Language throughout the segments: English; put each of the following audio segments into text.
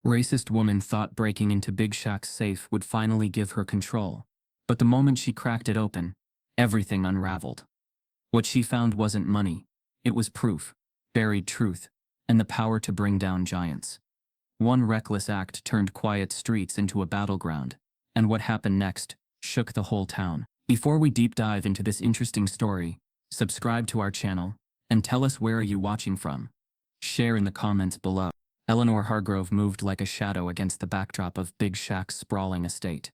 Racist woman thought breaking into Big Shaq's safe would finally give her control. But the moment she cracked it open, everything unraveled. What she found wasn't money. It was proof, buried truth, and the power to bring down giants. One reckless act turned quiet streets into a battleground, and what happened next shook the whole town. Before we deep dive into this interesting story, subscribe to our channel, and tell us where are you watching from. Share in the comments below. Eleanor Hargrove moved like a shadow against the backdrop of Big Shaq's sprawling estate.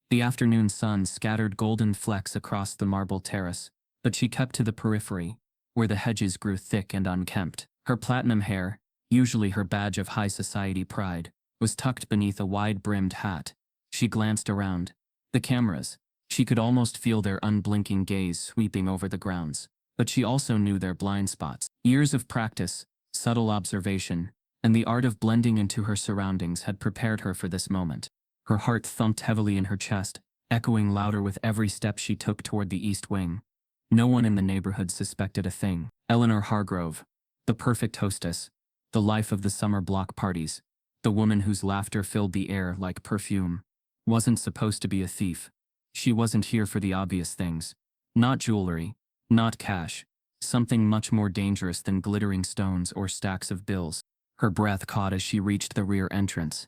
The afternoon sun scattered golden flecks across the marble terrace, but she kept to the periphery, where the hedges grew thick and unkempt. Her platinum hair, usually her badge of high society pride, was tucked beneath a wide-brimmed hat. She glanced around. The cameras. She could almost feel their unblinking gaze sweeping over the grounds. But she also knew their blind spots. Years of practice, subtle observation, and the art of blending into her surroundings had prepared her for this moment. Her heart thumped heavily in her chest, echoing louder with every step she took toward the east wing. No one in the neighborhood suspected a thing. Eleanor Hargrove, the perfect hostess, the life of the summer block parties, the woman whose laughter filled the air like perfume, wasn't supposed to be a thief. She wasn't here for the obvious things. Not jewelry, not cash, something much more dangerous than glittering stones or stacks of bills. Her breath caught as she reached the rear entrance.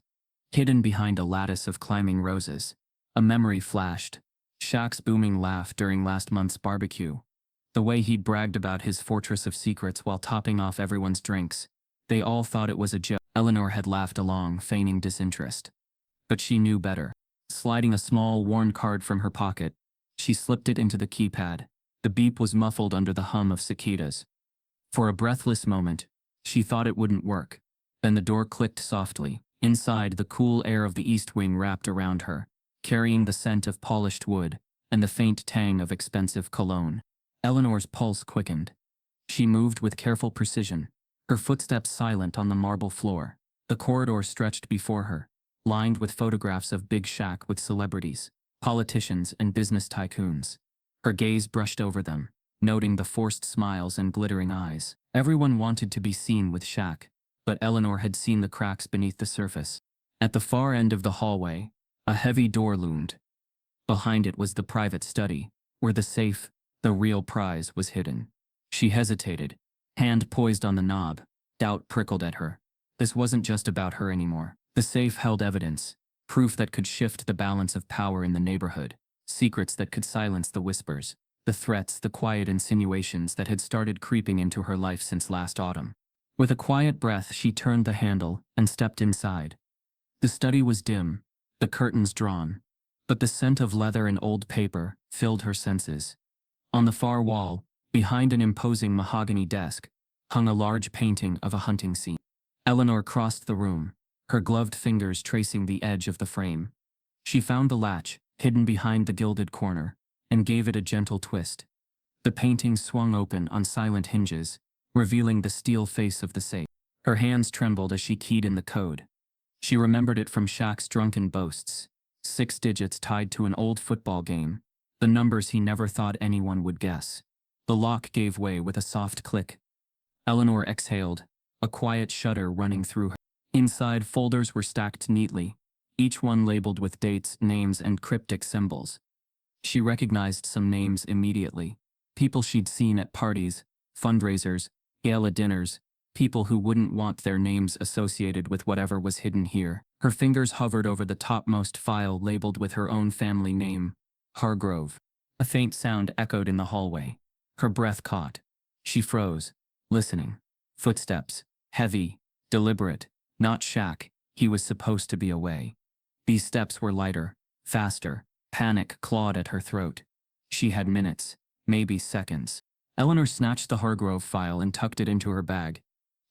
Hidden behind a lattice of climbing roses, a memory flashed. Shaq's booming laugh during last month's barbecue. The way he'd bragged about his fortress of secrets while topping off everyone's drinks. They all thought it was a joke. Eleanor had laughed along, feigning disinterest. But she knew better. Sliding a small, worn card from her pocket, she slipped it into the keypad. The beep was muffled under the hum of cicadas. For a breathless moment, she thought it wouldn't work. Then the door clicked softly. Inside, the cool air of the east wing wrapped around her, carrying the scent of polished wood and the faint tang of expensive cologne. Eleanor's pulse quickened. She moved with careful precision, her footsteps silent on the marble floor. The corridor stretched before her, lined with photographs of Big Shaq with celebrities, politicians, and business tycoons. Her gaze brushed over them, noting the forced smiles and glittering eyes. Everyone wanted to be seen with Shaq, but Eleanor had seen the cracks beneath the surface. At the far end of the hallway, a heavy door loomed. Behind it was the private study, where the safe, the real prize, was hidden. She hesitated, hand poised on the knob. Doubt prickled at her. This wasn't just about her anymore. The safe held evidence, proof that could shift the balance of power in the neighborhood, secrets that could silence the whispers, the threats, the quiet insinuations that had started creeping into her life since last autumn. With a quiet breath, she turned the handle and stepped inside. The study was dim, the curtains drawn, but the scent of leather and old paper filled her senses. On the far wall, behind an imposing mahogany desk, hung a large painting of a hunting scene. Eleanor crossed the room, her gloved fingers tracing the edge of the frame. She found the latch, hidden behind the gilded corner, and gave it a gentle twist. The painting swung open on silent hinges, revealing the steel face of the safe. Her hands trembled as she keyed in the code. She remembered it from Shaq's drunken boasts. 6 digits tied to an old football game, the numbers he never thought anyone would guess. The lock gave way with a soft click. Eleanor exhaled, a quiet shudder running through her. Inside, folders were stacked neatly, each one labeled with dates, names, and cryptic symbols. She recognized some names immediately. People she'd seen at parties, fundraisers, gala dinners, people who wouldn't want their names associated with whatever was hidden here. Her fingers hovered over the topmost file labeled with her own family name, Hargrove. A faint sound echoed in the hallway. Her breath caught. She froze, listening. Footsteps, heavy, deliberate, not Shaq. He was supposed to be away. These steps were lighter, faster. Panic clawed at her throat. She had minutes, maybe seconds. Eleanor snatched the Hargrove file and tucked it into her bag.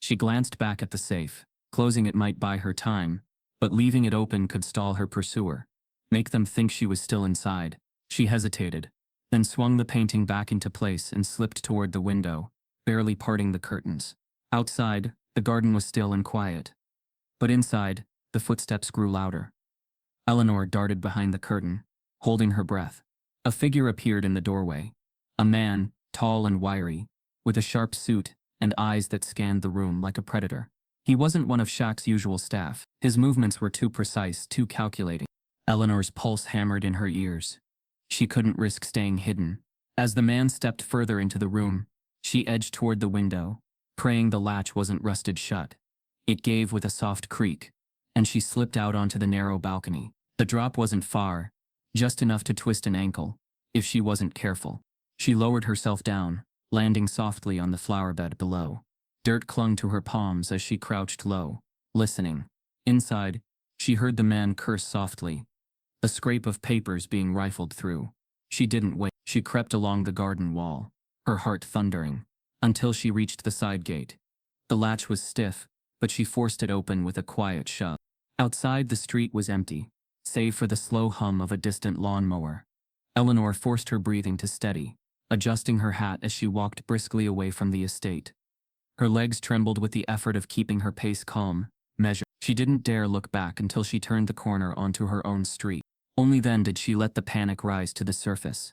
She glanced back at the safe. Closing it might buy her time, but leaving it open could stall her pursuer, make them think she was still inside. She hesitated, then swung the painting back into place and slipped toward the window, barely parting the curtains. Outside, the garden was still and quiet. But inside, the footsteps grew louder. Eleanor darted behind the curtain, holding her breath. A figure appeared in the doorway. A man, tall and wiry, with a sharp suit and eyes that scanned the room like a predator. He wasn't one of Shaq's usual staff. His movements were too precise, too calculating. Eleanor's pulse hammered in her ears. She couldn't risk staying hidden. As the man stepped further into the room, she edged toward the window, praying the latch wasn't rusted shut. It gave with a soft creak, and she slipped out onto the narrow balcony. The drop wasn't far, just enough to twist an ankle, if she wasn't careful. She lowered herself down, landing softly on the flower bed below. Dirt clung to her palms as she crouched low, listening. Inside, she heard the man curse softly, a scrape of papers being rifled through. She didn't wait. She crept along the garden wall, her heart thundering, until she reached the side gate. The latch was stiff, but she forced it open with a quiet shove. Outside, the street was empty, save for the slow hum of a distant lawnmower. Eleanor forced her breathing to steady, adjusting her hat as she walked briskly away from the estate. Her legs trembled with the effort of keeping her pace calm, measured. She didn't dare look back until she turned the corner onto her own street. Only then did she let the panic rise to the surface.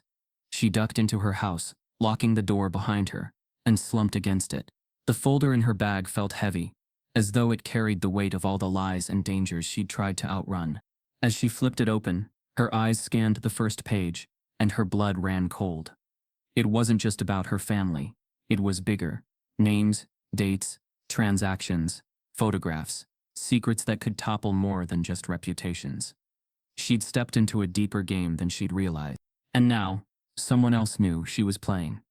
She ducked into her house, locking the door behind her, and slumped against it. The folder in her bag felt heavy, as though it carried the weight of all the lies and dangers she'd tried to outrun. As she flipped it open, her eyes scanned the first page, and her blood ran cold. It wasn't just about her family. It was bigger. Names, dates, transactions, photographs, secrets that could topple more than just reputations. She'd stepped into a deeper game than she'd realized. And now, someone else knew she was playing.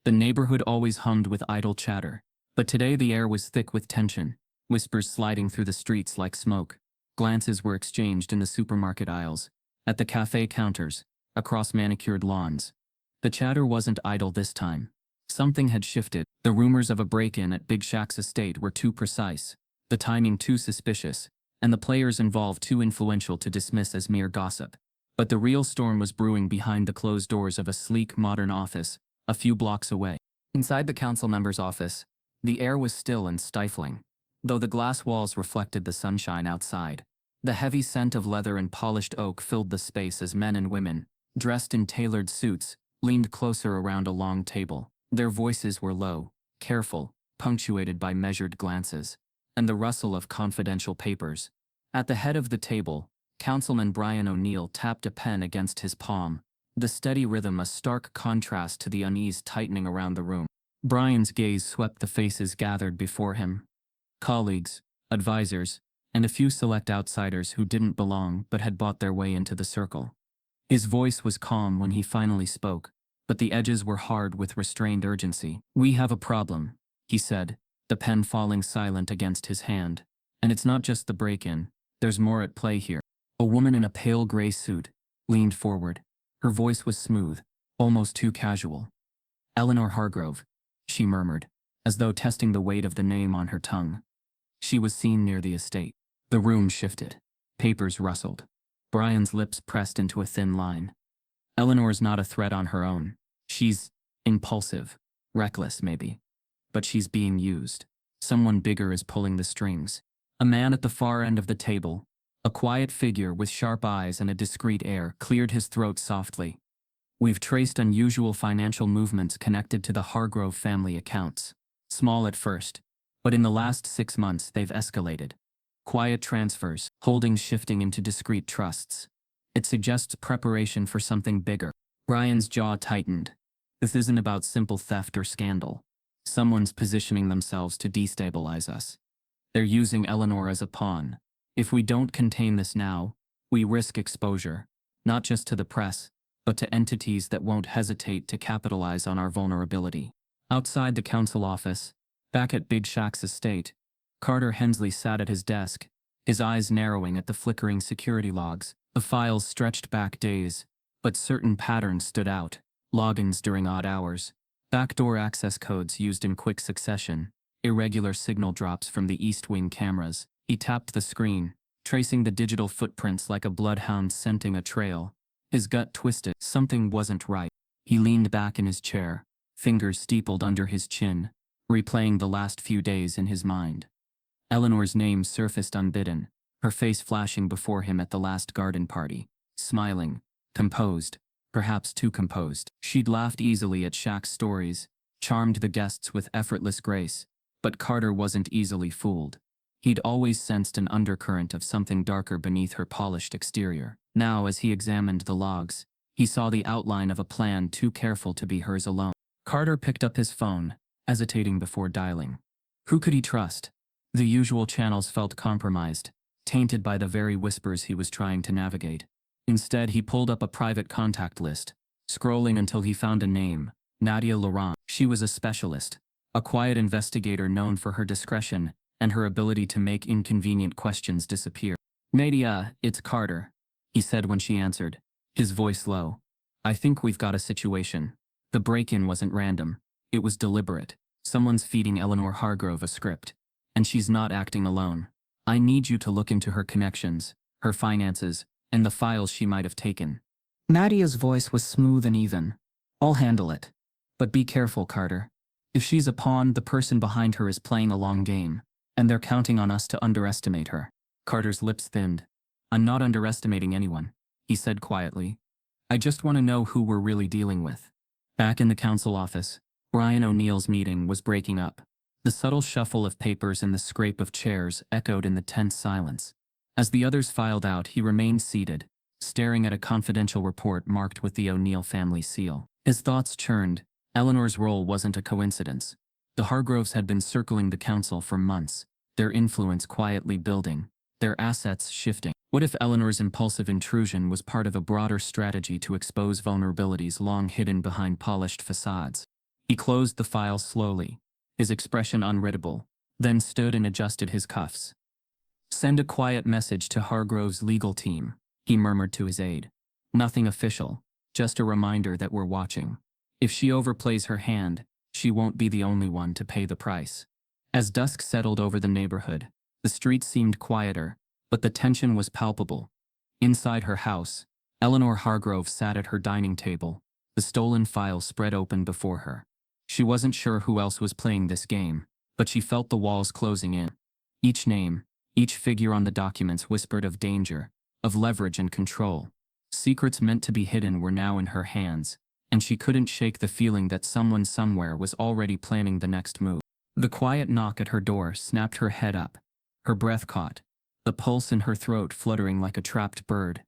The neighborhood always hummed with idle chatter, but today the air was thick with tension, whispers sliding through the streets like smoke. Glances were exchanged in the supermarket aisles, at the cafe counters, across manicured lawns. The chatter wasn't idle this time. Something had shifted. The rumors of a break-in at Big Shaq's estate were too precise, the timing too suspicious, and the players involved too influential to dismiss as mere gossip. But the real storm was brewing behind the closed doors of a sleek, modern office, a few blocks away. Inside the council member's office, the air was still and stifling, though the glass walls reflected the sunshine outside. The heavy scent of leather and polished oak filled the space as men and women, dressed in tailored suits, leaned closer around a long table. Their voices were low, careful, punctuated by measured glances, and the rustle of confidential papers. At the head of the table, Councilman Brian O'Neill tapped a pen against his palm, the steady rhythm a stark contrast to the unease tightening around the room. Brian's gaze swept the faces gathered before him. Colleagues, advisors, and a few select outsiders who didn't belong but had bought their way into the circle. His voice was calm when he finally spoke, but the edges were hard with restrained urgency. "We have a problem," he said, the pen falling silent against his hand. "And it's not just the break-in. There's more at play here." A woman in a pale gray suit leaned forward. Her voice was smooth, almost too casual. "Eleanor Hargrove," she murmured, as though testing the weight of the name on her tongue. She was seen near the estate. The room shifted. Papers rustled. Brian's lips pressed into a thin line. "Eleanor's not a threat on her own. She's impulsive, reckless maybe. But she's being used. Someone bigger is pulling the strings." A man at the far end of the table, a quiet figure with sharp eyes and a discreet air, cleared his throat softly. "We've traced unusual financial movements connected to the Hargrove family accounts. Small at first, but in the last 6 months they've escalated. Quiet transfers, holdings shifting into discreet trusts. It suggests preparation for something bigger." Brian's jaw tightened. This isn't about simple theft or scandal. Someone's positioning themselves to destabilize us. They're using Eleanor as a pawn. If we don't contain this now, we risk exposure, not just to the press, but to entities that won't hesitate to capitalize on our vulnerability. Outside the council office, back at Big Shaq's estate, Carter Hensley sat at his desk, his eyes narrowing at the flickering security logs. The files stretched back days, but certain patterns stood out. Logins during odd hours, backdoor access codes used in quick succession, irregular signal drops from the East Wing cameras. He tapped the screen, tracing the digital footprints like a bloodhound scenting a trail. His gut twisted. Something wasn't right. He leaned back in his chair, fingers steepled under his chin, replaying the last few days in his mind. Eleanor's name surfaced unbidden, her face flashing before him at the last garden party, smiling, composed, perhaps too composed. She'd laughed easily at Shaq's stories, charmed the guests with effortless grace, but Carter wasn't easily fooled. He'd always sensed an undercurrent of something darker beneath her polished exterior. Now, as he examined the logs, he saw the outline of a plan too careful to be hers alone. Carter picked up his phone, hesitating before dialing. Who could he trust? The usual channels felt compromised, tainted by the very whispers he was trying to navigate. Instead, he pulled up a private contact list, scrolling until he found a name, Nadia Laurent. She was a specialist, a quiet investigator known for her discretion and her ability to make inconvenient questions disappear. "Nadia, it's Carter," he said when she answered, his voice low. "I think we've got a situation." The break-in wasn't random. It was deliberate. Someone's feeding Eleanor Hargrove a script, and she's not acting alone. "I need you to look into her connections, her finances, and the files she might have taken." Nadia's voice was smooth and even. "I'll handle it. But be careful, Carter. If she's a pawn, the person behind her is playing a long game, and they're counting on us to underestimate her." Carter's lips thinned. "I'm not underestimating anyone," he said quietly. "I just want to know who we're really dealing with." Back in the council office, Brian O'Neill's meeting was breaking up. The subtle shuffle of papers and the scrape of chairs echoed in the tense silence. As the others filed out, he remained seated, staring at a confidential report marked with the O'Neill family seal. His thoughts churned. Eleanor's role wasn't a coincidence. The Hargroves had been circling the council for months, their influence quietly building, their assets shifting. What if Eleanor's impulsive intrusion was part of a broader strategy to expose vulnerabilities long hidden behind polished facades? He closed the file slowly, his expression unreadable, then stood and adjusted his cuffs. "Send a quiet message to Hargrove's legal team," he murmured to his aide. "Nothing official, just a reminder that we're watching. If she overplays her hand, she won't be the only one to pay the price." As dusk settled over the neighborhood, the street seemed quieter, but the tension was palpable. Inside her house, Eleanor Hargrove sat at her dining table, the stolen file spread open before her. She wasn't sure who else was playing this game, but she felt the walls closing in. Each name, each figure on the documents whispered of danger, of leverage and control. Secrets meant to be hidden were now in her hands, and she couldn't shake the feeling that someone somewhere was already planning the next move. The quiet knock at her door snapped her head up. Her breath caught, the pulse in her throat fluttering like a trapped bird.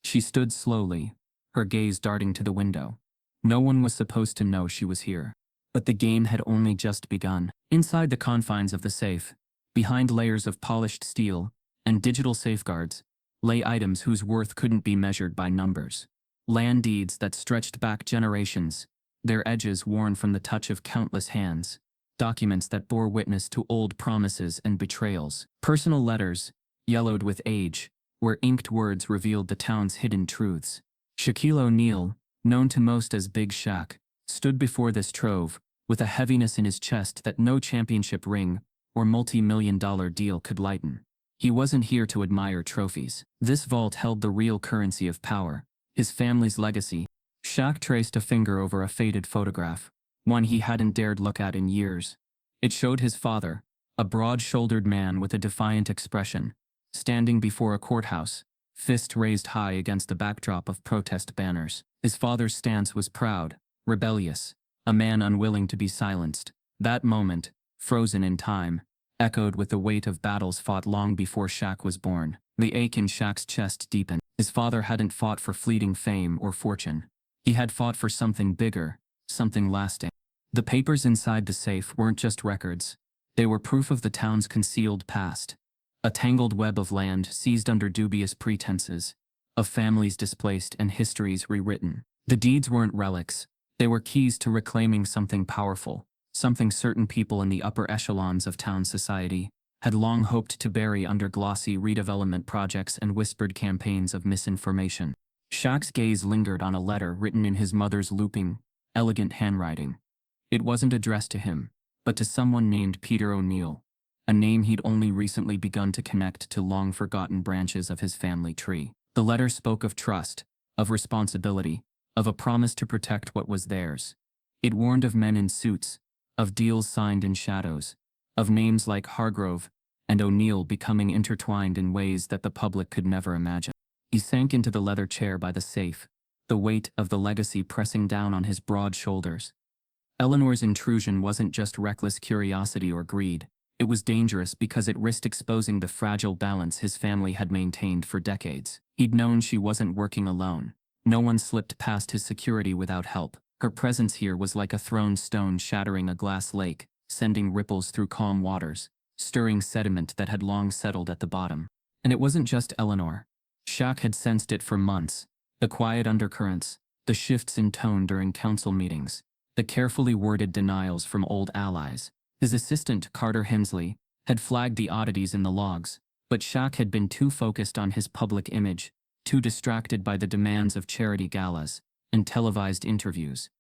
She stood slowly, her gaze darting to the window. No one was supposed to know she was here. But the game had only just begun. Inside the confines of the safe, behind layers of polished steel and digital safeguards, lay items whose worth couldn't be measured by numbers. Land deeds that stretched back generations, their edges worn from the touch of countless hands. Documents that bore witness to old promises and betrayals. Personal letters, yellowed with age, where inked words revealed the town's hidden truths. Shaquille O'Neal, known to most as Big Shaq, stood before this trove, with a heaviness in his chest that no championship ring or multi-million-dollar deal could lighten. He wasn't here to admire trophies. This vault held the real currency of power, his family's legacy. Shaq traced a finger over a faded photograph, one he hadn't dared look at in years. It showed his father, a broad-shouldered man with a defiant expression, standing before a courthouse, fist raised high against a backdrop of protest banners. His father's stance was proud, rebellious, a man unwilling to be silenced. That moment, frozen in time, echoed with the weight of battles fought long before Shaq was born. The ache in Shaq's chest deepened. His father hadn't fought for fleeting fame or fortune. He had fought for something bigger, something lasting. The papers inside the safe weren't just records. They were proof of the town's concealed past. A tangled web of land seized under dubious pretenses, of families displaced and histories rewritten. The deeds weren't relics. They were keys to reclaiming something powerful, something certain people in the upper echelons of town society had long hoped to bury under glossy redevelopment projects and whispered campaigns of misinformation. Shaq's gaze lingered on a letter written in his mother's looping, elegant handwriting. It wasn't addressed to him, but to someone named Peter O'Neill, a name he'd only recently begun to connect to long-forgotten branches of his family tree. The letter spoke of trust, of responsibility, of a promise to protect what was theirs. It warned of men in suits, of deals signed in shadows, of names like Hargrove and O'Neill becoming intertwined in ways that the public could never imagine. He sank into the leather chair by the safe, the weight of the legacy pressing down on his broad shoulders. Eleanor's intrusion wasn't just reckless curiosity or greed, It was dangerous because it risked exposing the fragile balance his family had maintained for decades. He'd known she wasn't working alone. No one slipped past his security without help. Her presence here was like a thrown stone shattering a glass lake, sending ripples through calm waters, stirring sediment that had long settled at the bottom. And it wasn't just Eleanor. Shaq had sensed it for months. The quiet undercurrents, the shifts in tone during council meetings, the carefully worded denials from old allies. His assistant, Carter Hensley, had flagged the oddities in the logs, but Shaq had been too focused on his public image, too distracted by the demands of charity galas and televised interviews.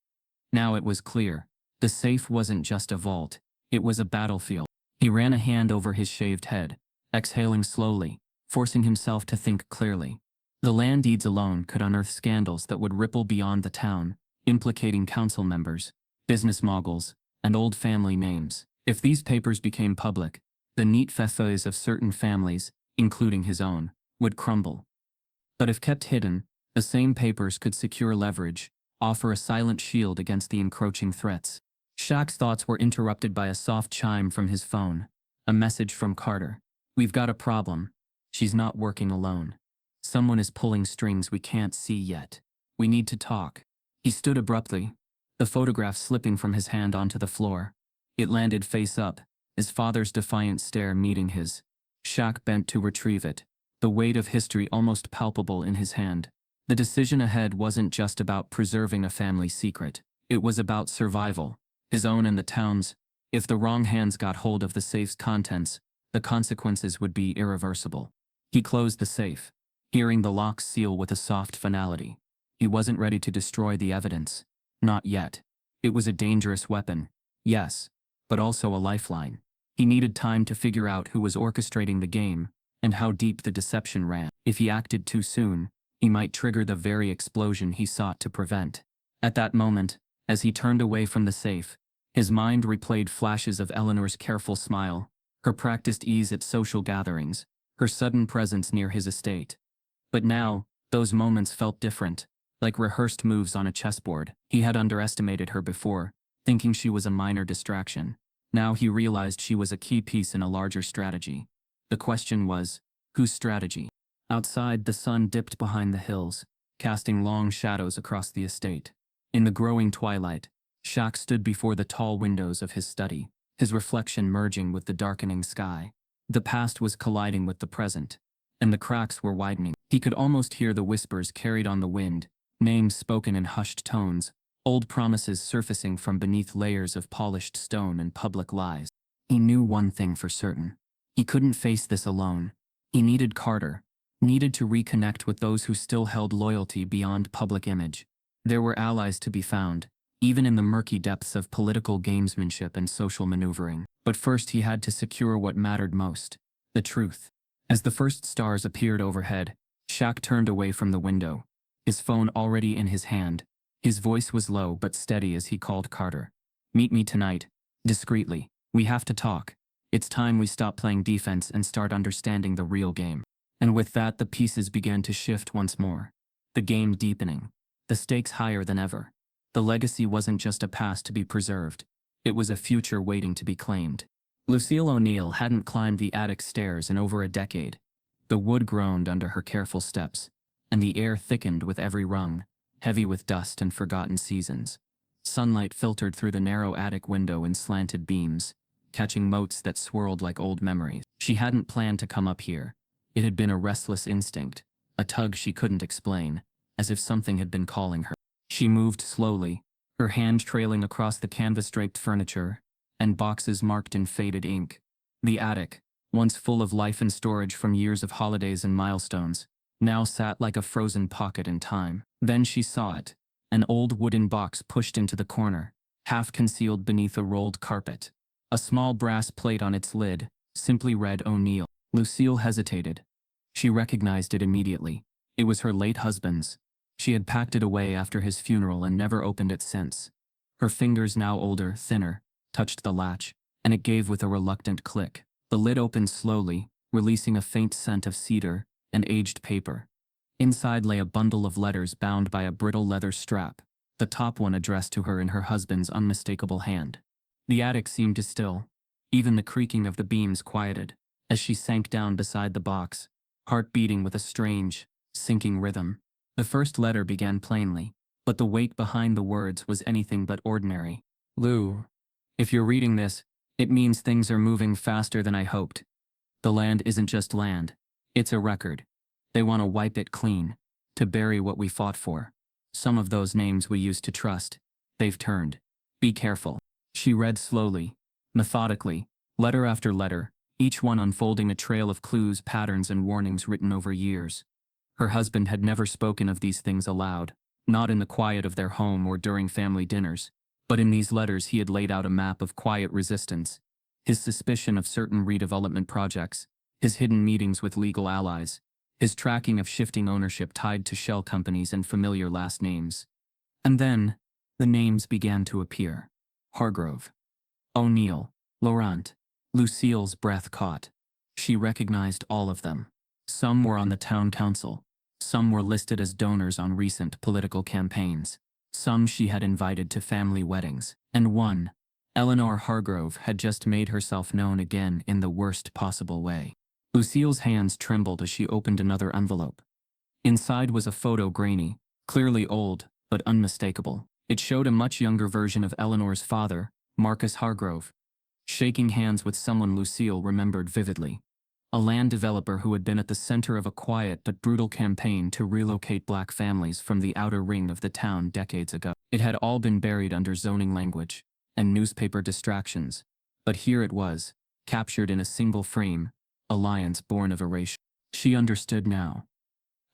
Now it was clear. The safe wasn't just a vault, it was a battlefield. He ran a hand over his shaved head, exhaling slowly, forcing himself to think clearly. The land deeds alone could unearth scandals that would ripple beyond the town, implicating council members, business moguls, and old family names. If these papers became public, the neat façades of certain families, including his own, would crumble. But if kept hidden, the same papers could secure leverage, offer a silent shield against the encroaching threats. Shaq's thoughts were interrupted by a soft chime from his phone, a message from Carter. "We've got a problem. She's not working alone. Someone is pulling strings we can't see yet. We need to talk." He stood abruptly, the photograph slipping from his hand onto the floor. It landed face up, his father's defiant stare meeting his. Shaq bent to retrieve it, the weight of history almost palpable in his hand. The decision ahead wasn't just about preserving a family secret. It was about survival, his own and the town's. If the wrong hands got hold of the safe's contents, the consequences would be irreversible. He closed the safe, hearing the lock seal with a soft finality. He wasn't ready to destroy the evidence. Not yet. It was a dangerous weapon, yes, but also a lifeline. He needed time to figure out who was orchestrating the game, and how deep the deception ran. If he acted too soon, he might trigger the very explosion he sought to prevent. At that moment, as he turned away from the safe, his mind replayed flashes of Eleanor's careful smile, her practiced ease at social gatherings, her sudden presence near his estate. But now, those moments felt different, like rehearsed moves on a chessboard. He had underestimated her before, thinking she was a minor distraction. Now he realized she was a key piece in a larger strategy. The question was, whose strategy? Outside, the sun dipped behind the hills, casting long shadows across the estate. In the growing twilight, Shaq stood before the tall windows of his study, his reflection merging with the darkening sky. The past was colliding with the present, and the cracks were widening. He could almost hear the whispers carried on the wind, names spoken in hushed tones, old promises surfacing from beneath layers of polished stone and public lies. He knew one thing for certain. He couldn't face this alone. He needed Carter, needed to reconnect with those who still held loyalty beyond public image. There were allies to be found, even in the murky depths of political gamesmanship and social maneuvering. But first he had to secure what mattered most, the truth. As the first stars appeared overhead, Shaq turned away from the window, his phone already in his hand. His voice was low but steady as he called Carter. "Meet me tonight, discreetly. We have to talk. It's time we stop playing defense and start understanding the real game." And with that, the pieces began to shift once more. The game deepening, the stakes higher than ever. The legacy wasn't just a past to be preserved. It was a future waiting to be claimed. Lucille O'Neill hadn't climbed the attic stairs in over a decade. The wood groaned under her careful steps, and the air thickened with every rung, heavy with dust and forgotten seasons. Sunlight filtered through the narrow attic window in slanted beams, catching motes that swirled like old memories. She hadn't planned to come up here. It had been a restless instinct, a tug she couldn't explain, as if something had been calling her. She moved slowly, her hand trailing across the canvas-draped furniture and boxes marked in faded ink. The attic, once full of life and storage from years of holidays and milestones, now sat like a frozen pocket in time. Then she saw it, an old wooden box pushed into the corner, half concealed beneath a rolled carpet. A small brass plate on its lid simply read O'Neill. Lucille hesitated. She recognized it immediately. It was her late husband's. She had packed it away after his funeral and never opened it since. Her fingers, now older, thinner, touched the latch, and it gave with a reluctant click. The lid opened slowly, releasing a faint scent of cedar and aged paper. Inside lay a bundle of letters bound by a brittle leather strap, the top one addressed to her in her husband's unmistakable hand. The attic seemed to still. Even the creaking of the beams quieted as she sank down beside the box, heart beating with a strange, sinking rhythm. The first letter began plainly, but the weight behind the words was anything but ordinary. Lou, if you're reading this, it means things are moving faster than I hoped. The land isn't just land. It's a record. They want to wipe it clean, to bury what we fought for. Some of those names we used to trust, they've turned. Be careful. She read slowly, methodically, letter after letter, each one unfolding a trail of clues, patterns, and warnings written over years. Her husband had never spoken of these things aloud, not in the quiet of their home or during family dinners, but in these letters he had laid out a map of quiet resistance, his suspicion of certain redevelopment projects, his hidden meetings with legal allies, his tracking of shifting ownership tied to shell companies and familiar last names. And then, the names began to appear. Hargrove, O'Neill, Laurent. Lucille's breath caught. She recognized all of them. Some were on the town council. Some were listed as donors on recent political campaigns. Some she had invited to family weddings. And one, Eleanor Hargrove, had just made herself known again in the worst possible way. Lucille's hands trembled as she opened another envelope. Inside was a photo, grainy, clearly old, but unmistakable. It showed a much younger version of Eleanor's father, Marcus Hargrove, shaking hands with someone Lucille remembered vividly. A land developer who had been at the center of a quiet but brutal campaign to relocate black families from the outer ring of the town decades ago. It had all been buried under zoning language and newspaper distractions, but here it was, captured in a single frame, alliance born of erasure. She understood now.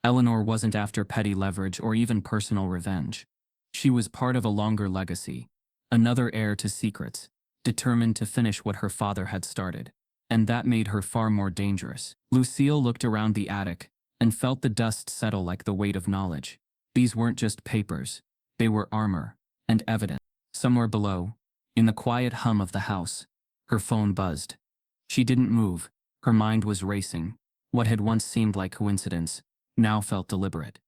Eleanor wasn't after petty leverage or even personal revenge. She was part of a longer legacy, another heir to secrets, determined to finish what her father had started. And that made her far more dangerous. Lucille looked around the attic and felt the dust settle like the weight of knowledge. These weren't just papers. They were armor and evidence. Somewhere below, in the quiet hum of the house, her phone buzzed. She didn't move. Her mind was racing. What had once seemed like coincidence now felt deliberate.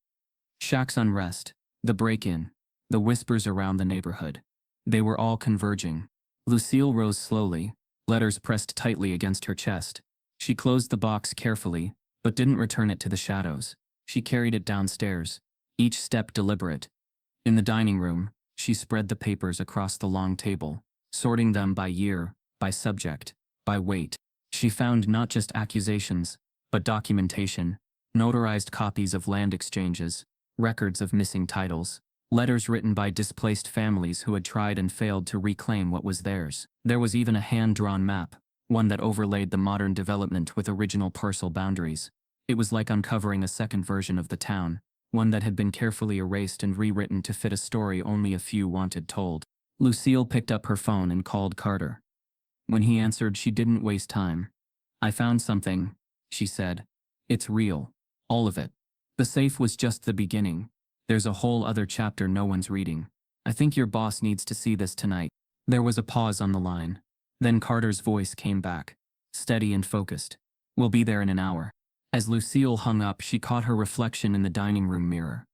Shaq's unrest, the break-in, the whispers around the neighborhood. They were all converging. Lucille rose slowly, letters pressed tightly against her chest. She closed the box carefully, but didn't return it to the shadows. She carried it downstairs, each step deliberate. In the dining room, she spread the papers across the long table, sorting them by year, by subject, by weight. She found not just accusations, but documentation, notarized copies of land exchanges, records of missing titles, letters written by displaced families who had tried and failed to reclaim what was theirs. There was even a hand-drawn map, one that overlaid the modern development with original parcel boundaries. It was like uncovering a second version of the town, one that had been carefully erased and rewritten to fit a story only a few wanted told. Lucille picked up her phone and called Carter. When he answered, she didn't waste time. "I found something," she said. "It's real. All of it. The safe was just the beginning. There's a whole other chapter no one's reading. I think your boss needs to see this tonight." There was a pause on the line. Then Carter's voice came back, steady and focused. "We'll be there in an hour." As Lucille hung up, she caught her reflection in the dining room mirror.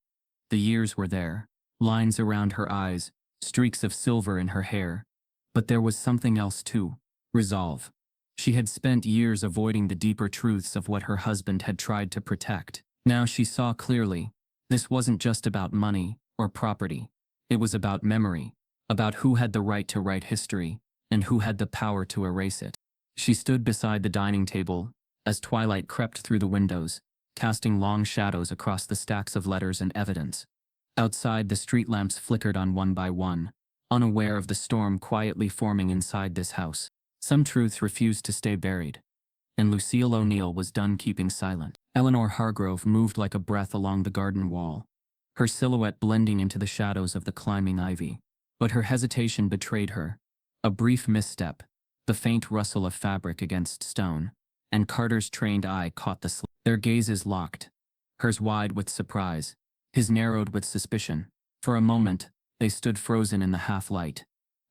The years were there, lines around her eyes, streaks of silver in her hair. But there was something else too, resolve. She had spent years avoiding the deeper truths of what her husband had tried to protect. Now she saw clearly. This wasn't just about money or property. It was about memory, about who had the right to write history and who had the power to erase it. She stood beside the dining table as twilight crept through the windows, casting long shadows across the stacks of letters and evidence. Outside, the street lamps flickered on one by one, unaware of the storm quietly forming inside this house. Some truths refused to stay buried, and Lucille O'Neill was done keeping silent. Eleanor Hargrove moved like a breath along the garden wall, her silhouette blending into the shadows of the climbing ivy. But her hesitation betrayed her. A brief misstep, the faint rustle of fabric against stone, and Carter's trained eye caught the slip. Their gazes locked, hers wide with surprise, his narrowed with suspicion. For a moment, they stood frozen in the half-light.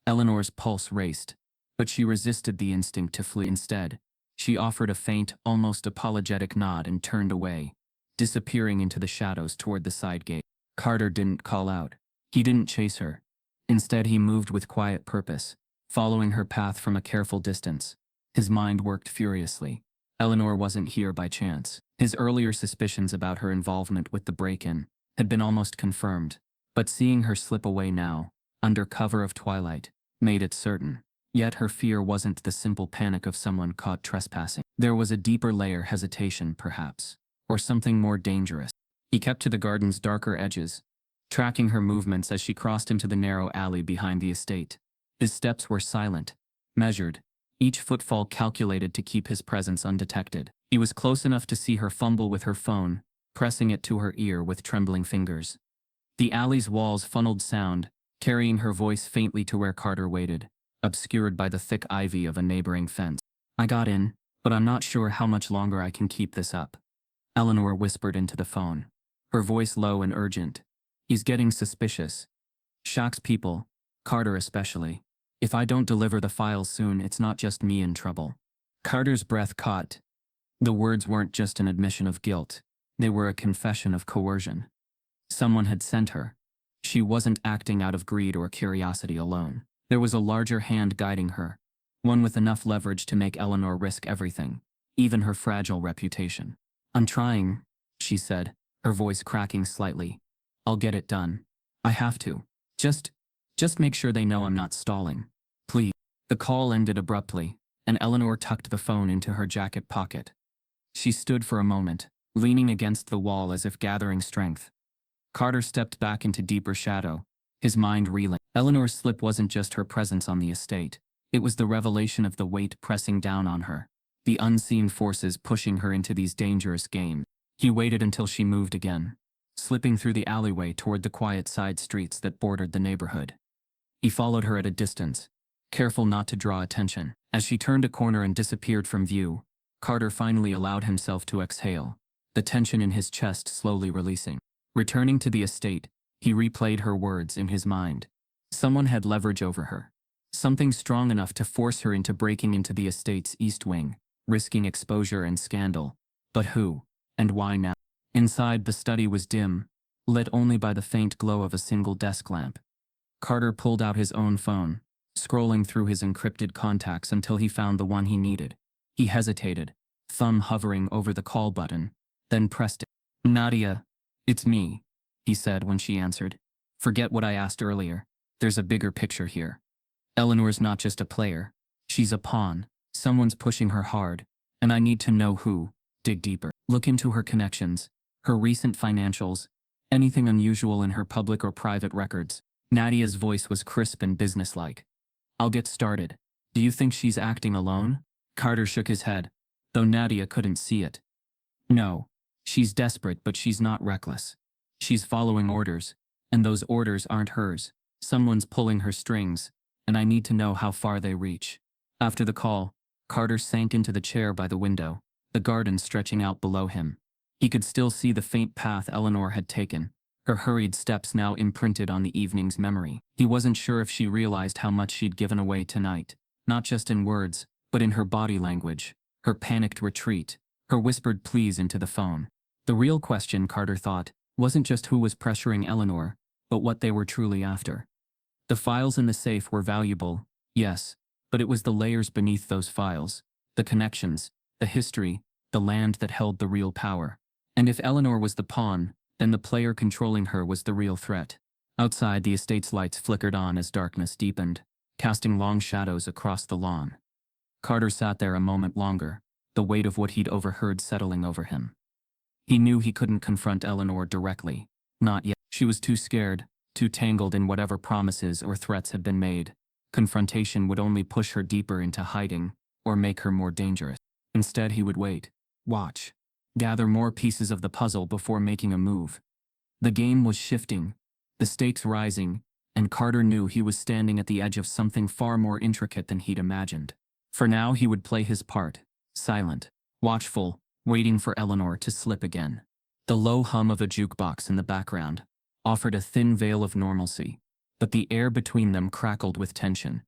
Eleanor's pulse raced, but she resisted the instinct to flee. Instead, she offered a faint, almost apologetic nod and turned away, disappearing into the shadows toward the side gate. Carter didn't call out. He didn't chase her. Instead, he moved with quiet purpose, following her path from a careful distance. His mind worked furiously. Eleanor wasn't here by chance. His earlier suspicions about her involvement with the break-in had been almost confirmed, but seeing her slip away now, under cover of twilight, made it certain. Yet her fear wasn't the simple panic of someone caught trespassing. There was a deeper layer, hesitation, perhaps, or something more dangerous. He kept to the garden's darker edges, tracking her movements as she crossed into the narrow alley behind the estate. His steps were silent, measured, each footfall calculated to keep his presence undetected. He was close enough to see her fumble with her phone, pressing it to her ear with trembling fingers. The alley's walls funneled sound, carrying her voice faintly to where Carter waited, obscured by the thick ivy of a neighboring fence. "I got in, but I'm not sure how much longer I can keep this up," Eleanor whispered into the phone, her voice low and urgent. "He's getting suspicious. Shaq's people, Carter especially. If I don't deliver the files soon, it's not just me in trouble." Carter's breath caught. The words weren't just an admission of guilt. They were a confession of coercion. Someone had sent her. She wasn't acting out of greed or curiosity alone. There was a larger hand guiding her, one with enough leverage to make Eleanor risk everything, even her fragile reputation. "I'm trying," she said, her voice cracking slightly. "I'll get it done. I have to. Just make sure they know I'm not stalling. Please." The call ended abruptly, and Eleanor tucked the phone into her jacket pocket. She stood for a moment, leaning against the wall as if gathering strength. Carter stepped back into deeper shadow, his mind reeling. Eleanor's slip wasn't just her presence on the estate. It was the revelation of the weight pressing down on her, the unseen forces pushing her into these dangerous games. He waited until she moved again, slipping through the alleyway toward the quiet side streets that bordered the neighborhood. He followed her at a distance, careful not to draw attention. As she turned a corner and disappeared from view, Carter finally allowed himself to exhale, the tension in his chest slowly releasing. Returning to the estate, he replayed her words in his mind. Someone had leverage over her. Something strong enough to force her into breaking into the estate's east wing, risking exposure and scandal. But who? And why now? Inside, the study was dim, lit only by the faint glow of a single desk lamp. Carter pulled out his own phone, scrolling through his encrypted contacts until he found the one he needed. He hesitated, thumb hovering over the call button, then pressed it. "Nadia, it's me," he said when she answered. "Forget what I asked earlier. There's a bigger picture here. Eleanor's not just a player. She's a pawn. Someone's pushing her hard, and I need to know who. Dig deeper. Look into her connections, her recent financials, anything unusual in her public or private records." Nadia's voice was crisp and businesslike. "I'll get started. Do you think she's acting alone?" Carter shook his head, though Nadia couldn't see it. "No. She's desperate, but she's not reckless. She's following orders, and those orders aren't hers. Someone's pulling her strings, and I need to know how far they reach." After the call, Carter sank into the chair by the window, the garden stretching out below him. He could still see the faint path Eleanor had taken, her hurried steps now imprinted on the evening's memory. He wasn't sure if she realized how much she'd given away tonight, not just in words, but in her body language, her panicked retreat, her whispered pleas into the phone. The real question, Carter thought, wasn't just who was pressuring Eleanor, but what they were truly after. The files in the safe were valuable, yes, but it was the layers beneath those files, the connections, the history, the land that held the real power. And if Eleanor was the pawn, then the player controlling her was the real threat. Outside, the estate's lights flickered on as darkness deepened, casting long shadows across the lawn. Carter sat there a moment longer, the weight of what he'd overheard settling over him. He knew he couldn't confront Eleanor directly. Not yet. She was too scared, too tangled in whatever promises or threats had been made. Confrontation would only push her deeper into hiding, or make her more dangerous. Instead, he would wait, watch, gather more pieces of the puzzle before making a move. The game was shifting, the stakes rising, and Carter knew he was standing at the edge of something far more intricate than he'd imagined. For now, he would play his part, silent, watchful, waiting for Eleanor to slip again. The low hum of a jukebox in the background offered a thin veil of normalcy, but the air between them crackled with tension.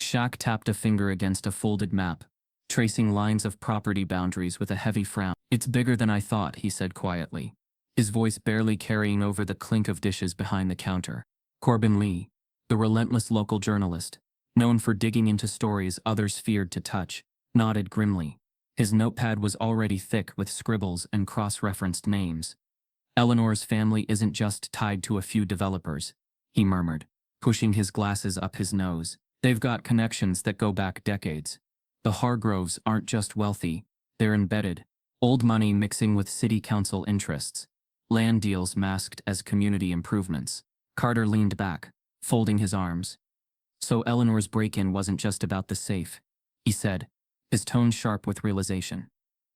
Shaq tapped a finger against a folded map, tracing lines of property boundaries with a heavy frown. "It's bigger than I thought," he said quietly, his voice barely carrying over the clink of dishes behind the counter. Corbin Lee, the relentless local journalist, known for digging into stories others feared to touch, nodded grimly. His notepad was already thick with scribbles and cross-referenced names. Eleanor's family isn't just tied to a few developers, he murmured, pushing his glasses up his nose. They've got connections that go back decades. The Hargroves aren't just wealthy, they're embedded. Old money mixing with city council interests. Land deals masked as community improvements. Carter leaned back, folding his arms. So Eleanor's break-in wasn't just about the safe, he said, his tone sharp with realization.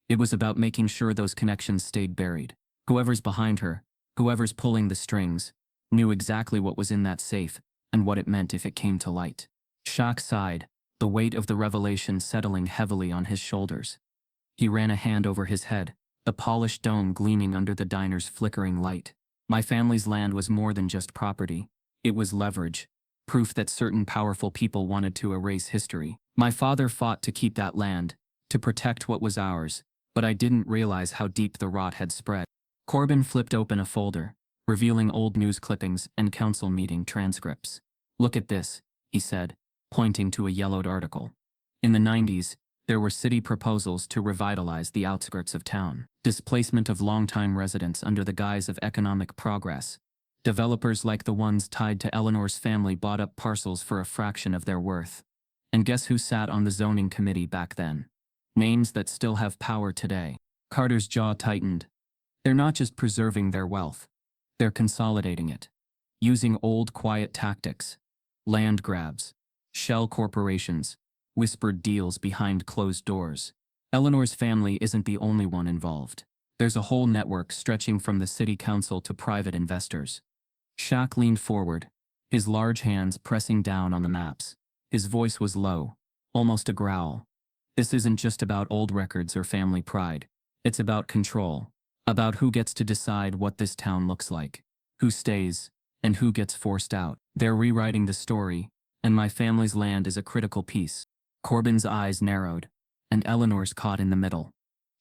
It was about making sure those connections stayed buried. Whoever's behind her, whoever's pulling the strings, knew exactly what was in that safe and what it meant if it came to light. Shaq sighed, the weight of the revelation settling heavily on his shoulders. He ran a hand over his head, the polished dome gleaming under the diner's flickering light. My family's land was more than just property. It was leverage, proof that certain powerful people wanted to erase history. My father fought to keep that land, to protect what was ours, but I didn't realize how deep the rot had spread. Corbin flipped open a folder, revealing old news clippings and council meeting transcripts. Look at this, he said, pointing to a yellowed article. In the 90s, there were city proposals to revitalize the outskirts of town. Displacement of longtime residents under the guise of economic progress. Developers like the ones tied to Eleanor's family bought up parcels for a fraction of their worth. And guess who sat on the zoning committee back then? Names that still have power today. Carter's jaw tightened. They're not just preserving their wealth. They're consolidating it. Using old quiet tactics. Land grabs. Shell corporations. Whispered deals behind closed doors. Eleanor's family isn't the only one involved. There's a whole network stretching from the city council to private investors. Shaq leaned forward, his large hands pressing down on the maps. His voice was low, almost a growl. This isn't just about old records or family pride. It's about control. About who gets to decide what this town looks like, who stays, and who gets forced out. They're rewriting the story, and my family's land is a critical piece. Corbin's eyes narrowed, and Eleanor's caught in the middle.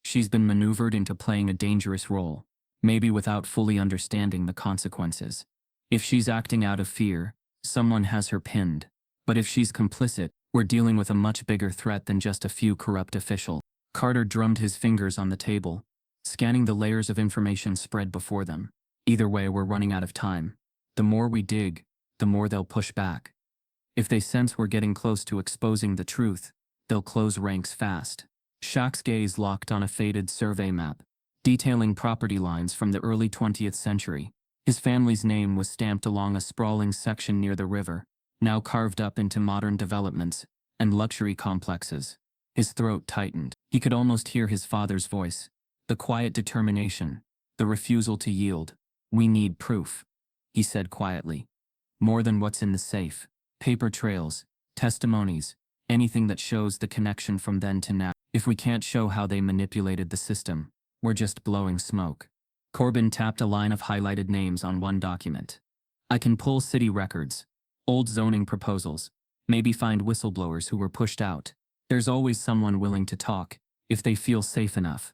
She's been maneuvered into playing a dangerous role, maybe without fully understanding the consequences. If she's acting out of fear, someone has her pinned. But if she's complicit, we're dealing with a much bigger threat than just a few corrupt officials. Carter drummed his fingers on the table, scanning the layers of information spread before them. Either way, we're running out of time. The more we dig, the more they'll push back. If they sense we're getting close to exposing the truth, they'll close ranks fast. Shaq's gaze locked on a faded survey map, detailing property lines from the early 20th century. His family's name was stamped along a sprawling section near the river, now carved up into modern developments and luxury complexes. His throat tightened. He could almost hear his father's voice, the quiet determination, the refusal to yield. We need proof, he said quietly. More than what's in the safe. Paper trails, testimonies, anything that shows the connection from then to now. If we can't show how they manipulated the system, we're just blowing smoke. Corbin tapped a line of highlighted names on one document. I can pull city records, old zoning proposals, maybe find whistleblowers who were pushed out. There's always someone willing to talk, if they feel safe enough.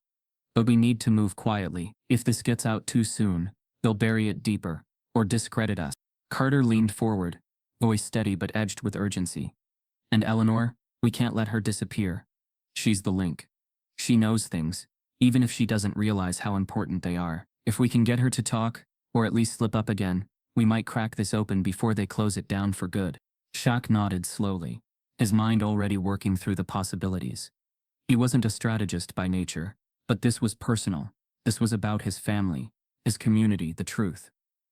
But we need to move quietly. If this gets out too soon, they'll bury it deeper, or discredit us. Carter leaned forward, voice steady but edged with urgency. And Eleanor, we can't let her disappear. She's the link. She knows things, even if she doesn't realize how important they are. If we can get her to talk, or at least slip up again, we might crack this open before they close it down for good. Shaq nodded slowly, his mind already working through the possibilities. He wasn't a strategist by nature, but this was personal. This was about his family, his community, the truth.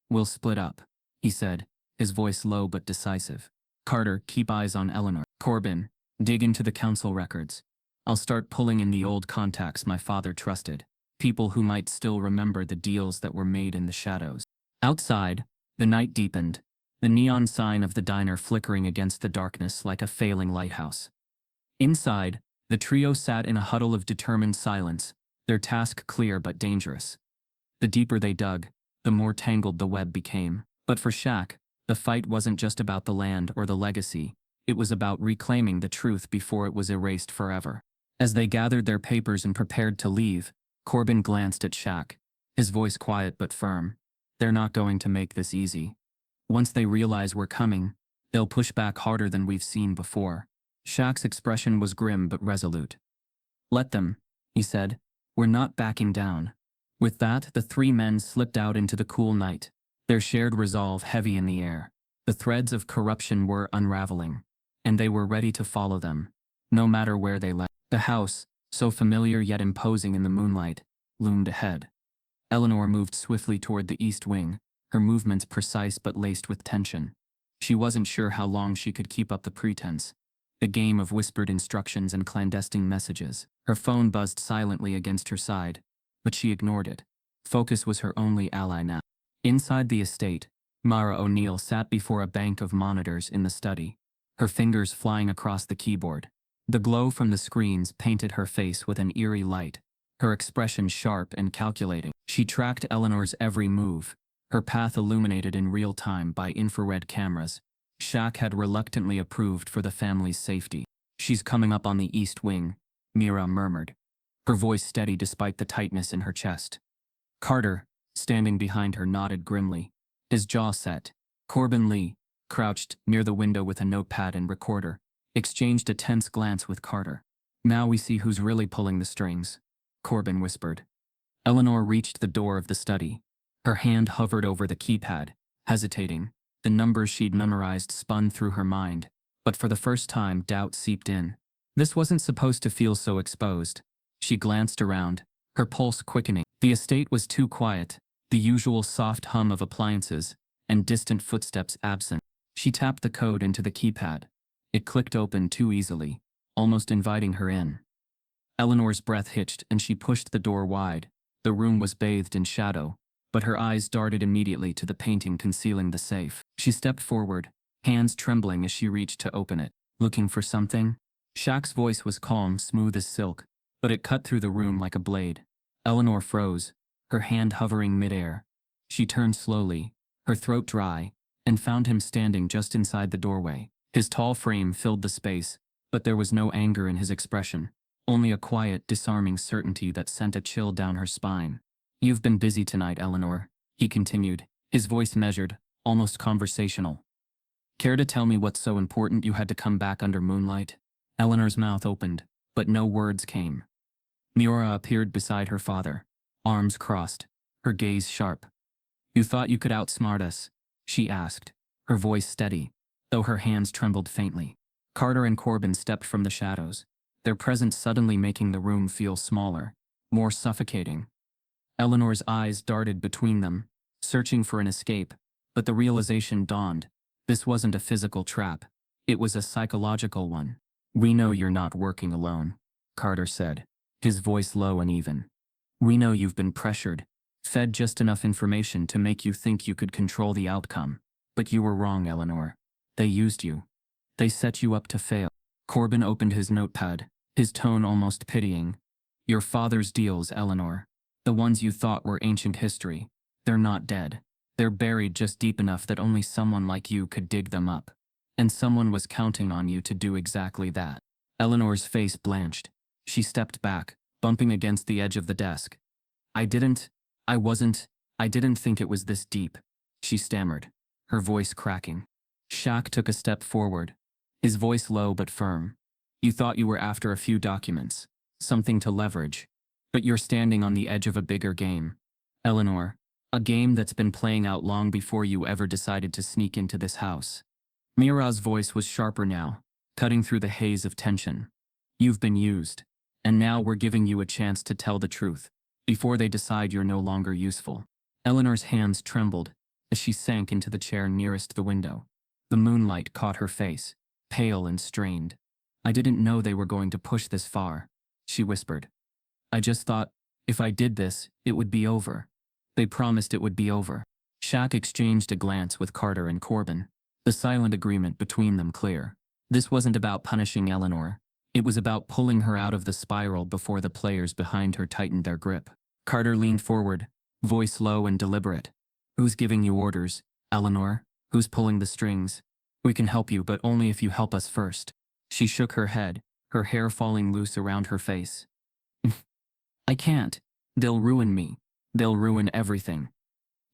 We'll split up, he said, his voice low but decisive. Carter, keep eyes on Eleanor. Corbin, dig into the council records. I'll start pulling in the old contacts my father trusted, people who might still remember the deals that were made in the shadows. Outside, the night deepened, the neon sign of the diner flickering against the darkness like a failing lighthouse. Inside, the trio sat in a huddle of determined silence, their task clear but dangerous. The deeper they dug, the more tangled the web became. But for Shaq, the fight wasn't just about the land or the legacy, it was about reclaiming the truth before it was erased forever. As they gathered their papers and prepared to leave, Corbin glanced at Shaq, his voice quiet but firm. They're not going to make this easy. Once they realize we're coming, They'll push back harder than we've seen before. Shaq's expression was grim but resolute. Let them, he said. We're not backing down. With that, the three men slipped out into the cool night, their shared resolve heavy in the air. The threads of corruption were unraveling, and they were ready to follow them, no matter where they led. The house, so familiar yet imposing in the moonlight, loomed ahead. Eleanor moved swiftly toward the east wing, her movements precise but laced with tension. She wasn't sure how long she could keep up the pretense, the game of whispered instructions and clandestine messages. Her phone buzzed silently against her side, but she ignored it. Focus was her only ally now. Inside the estate, Mara O'Neill sat before a bank of monitors in the study, her fingers flying across the keyboard. The glow from the screens painted her face with an eerie light, her expression sharp and calculating. She tracked Eleanor's every move, her path illuminated in real time by infrared cameras. Shaq had reluctantly approved for the family's safety. She's coming up on the east wing, Mira murmured, her voice steady despite the tightness in her chest. Carter, standing behind her, nodded grimly, his jaw set. Corbin Lee, crouched near the window with a notepad and recorder, exchanged a tense glance with Carter. Now we see who's really pulling the strings, Corbin whispered. Eleanor reached the door of the study. Her hand hovered over the keypad, hesitating. The numbers she'd memorized spun through her mind, but for the first time doubt seeped in. This wasn't supposed to feel so exposed. She glanced around, her pulse quickening. The estate was too quiet, the usual soft hum of appliances, and distant footsteps absent. She tapped the code into the keypad. It clicked open too easily, almost inviting her in. Eleanor's breath hitched and she pushed the door wide. The room was bathed in shadow, but her eyes darted immediately to the painting concealing the safe. She stepped forward, hands trembling as she reached to open it. Looking for something? Shaq's voice was calm, smooth as silk, but it cut through the room like a blade. Eleanor froze, her hand hovering midair. She turned slowly, her throat dry, and found him standing just inside the doorway. His tall frame filled the space, but there was no anger in his expression, only a quiet, disarming certainty that sent a chill down her spine. You've been busy tonight, Eleanor, he continued, his voice measured, almost conversational. Care to tell me what's so important you had to come back under moonlight? Eleanor's mouth opened, but no words came. Miura appeared beside her father, arms crossed, her gaze sharp. You thought you could outsmart us? She asked, her voice steady, though her hands trembled faintly. Carter and Corbin stepped from the shadows, their presence suddenly making the room feel smaller, more suffocating. Eleanor's eyes darted between them, searching for an escape, but the realization dawned. This wasn't a physical trap, it was a psychological one. We know you're not working alone, Carter said, his voice low and even. We know you've been pressured, fed just enough information to make you think you could control the outcome. But you were wrong, Eleanor. They used you. They set you up to fail. Corbin opened his notepad, his tone almost pitying. Your father's deals, Eleanor. The ones you thought were ancient history. They're not dead. They're buried just deep enough that only someone like you could dig them up. And someone was counting on you to do exactly that. Eleanor's face blanched. She stepped back, bumping against the edge of the desk. I didn't think it was this deep, she stammered, her voice cracking. Shaq took a step forward, his voice low but firm. You thought you were after a few documents, something to leverage. But you're standing on the edge of a bigger game. Eleanor, a game that's been playing out long before you ever decided to sneak into this house. Mira's voice was sharper now, cutting through the haze of tension. You've been used, and now we're giving you a chance to tell the truth, before they decide you're no longer useful. Eleanor's hands trembled as she sank into the chair nearest the window. The moonlight caught her face, pale and strained. I didn't know they were going to push this far, she whispered. I just thought, if I did this, it would be over. They promised it would be over. Shaq exchanged a glance with Carter and Corbin, the silent agreement between them clear. This wasn't about punishing Eleanor. It was about pulling her out of the spiral before the players behind her tightened their grip. Carter leaned forward, voice low and deliberate. Who's giving you orders, Eleanor? Who's pulling the strings? We can help you, but only if you help us first. She shook her head, her hair falling loose around her face. I can't. They'll ruin me. They'll ruin everything.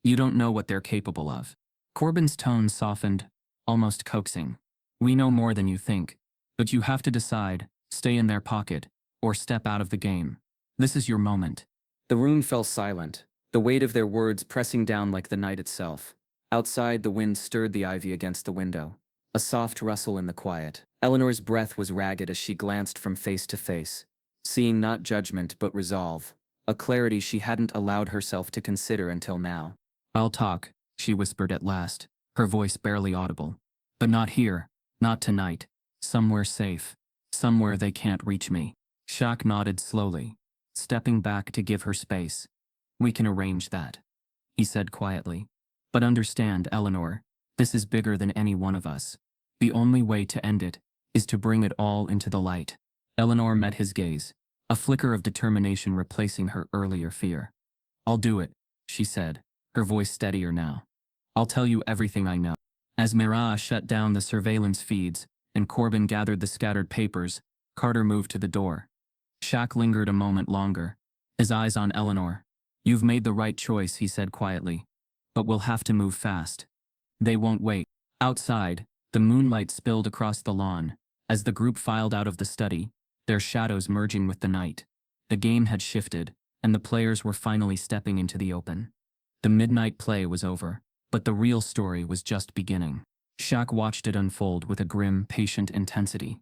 You don't know what they're capable of. Corbin's tone softened, almost coaxing. We know more than you think, but you have to decide, stay in their pocket, or step out of the game. This is your moment. The room fell silent, the weight of their words pressing down like the night itself. Outside, the wind stirred the ivy against the window. A soft rustle in the quiet. Eleanor's breath was ragged as she glanced from face to face, seeing not judgment but resolve, a clarity she hadn't allowed herself to consider until now. I'll talk, she whispered at last, her voice barely audible. But not here, not tonight. Somewhere safe. Somewhere they can't reach me. Shaq nodded slowly, stepping back to give her space. We can arrange that, he said quietly. But understand, Eleanor, this is bigger than any one of us. The only way to end it is to bring it all into the light. Eleanor met his gaze, a flicker of determination replacing her earlier fear. I'll do it, she said, her voice steadier now. I'll tell you everything I know. As Mira shut down the surveillance feeds and Corbin gathered the scattered papers, Carter moved to the door. Shaq lingered a moment longer, his eyes on Eleanor. You've made the right choice, he said quietly. But we'll have to move fast. They won't wait. Outside, the moonlight spilled across the lawn. As the group filed out of the study, their shadows merging with the night. The game had shifted, and the players were finally stepping into the open. The midnight play was over, but the real story was just beginning. Shaq watched it unfold with a grim, patient intensity.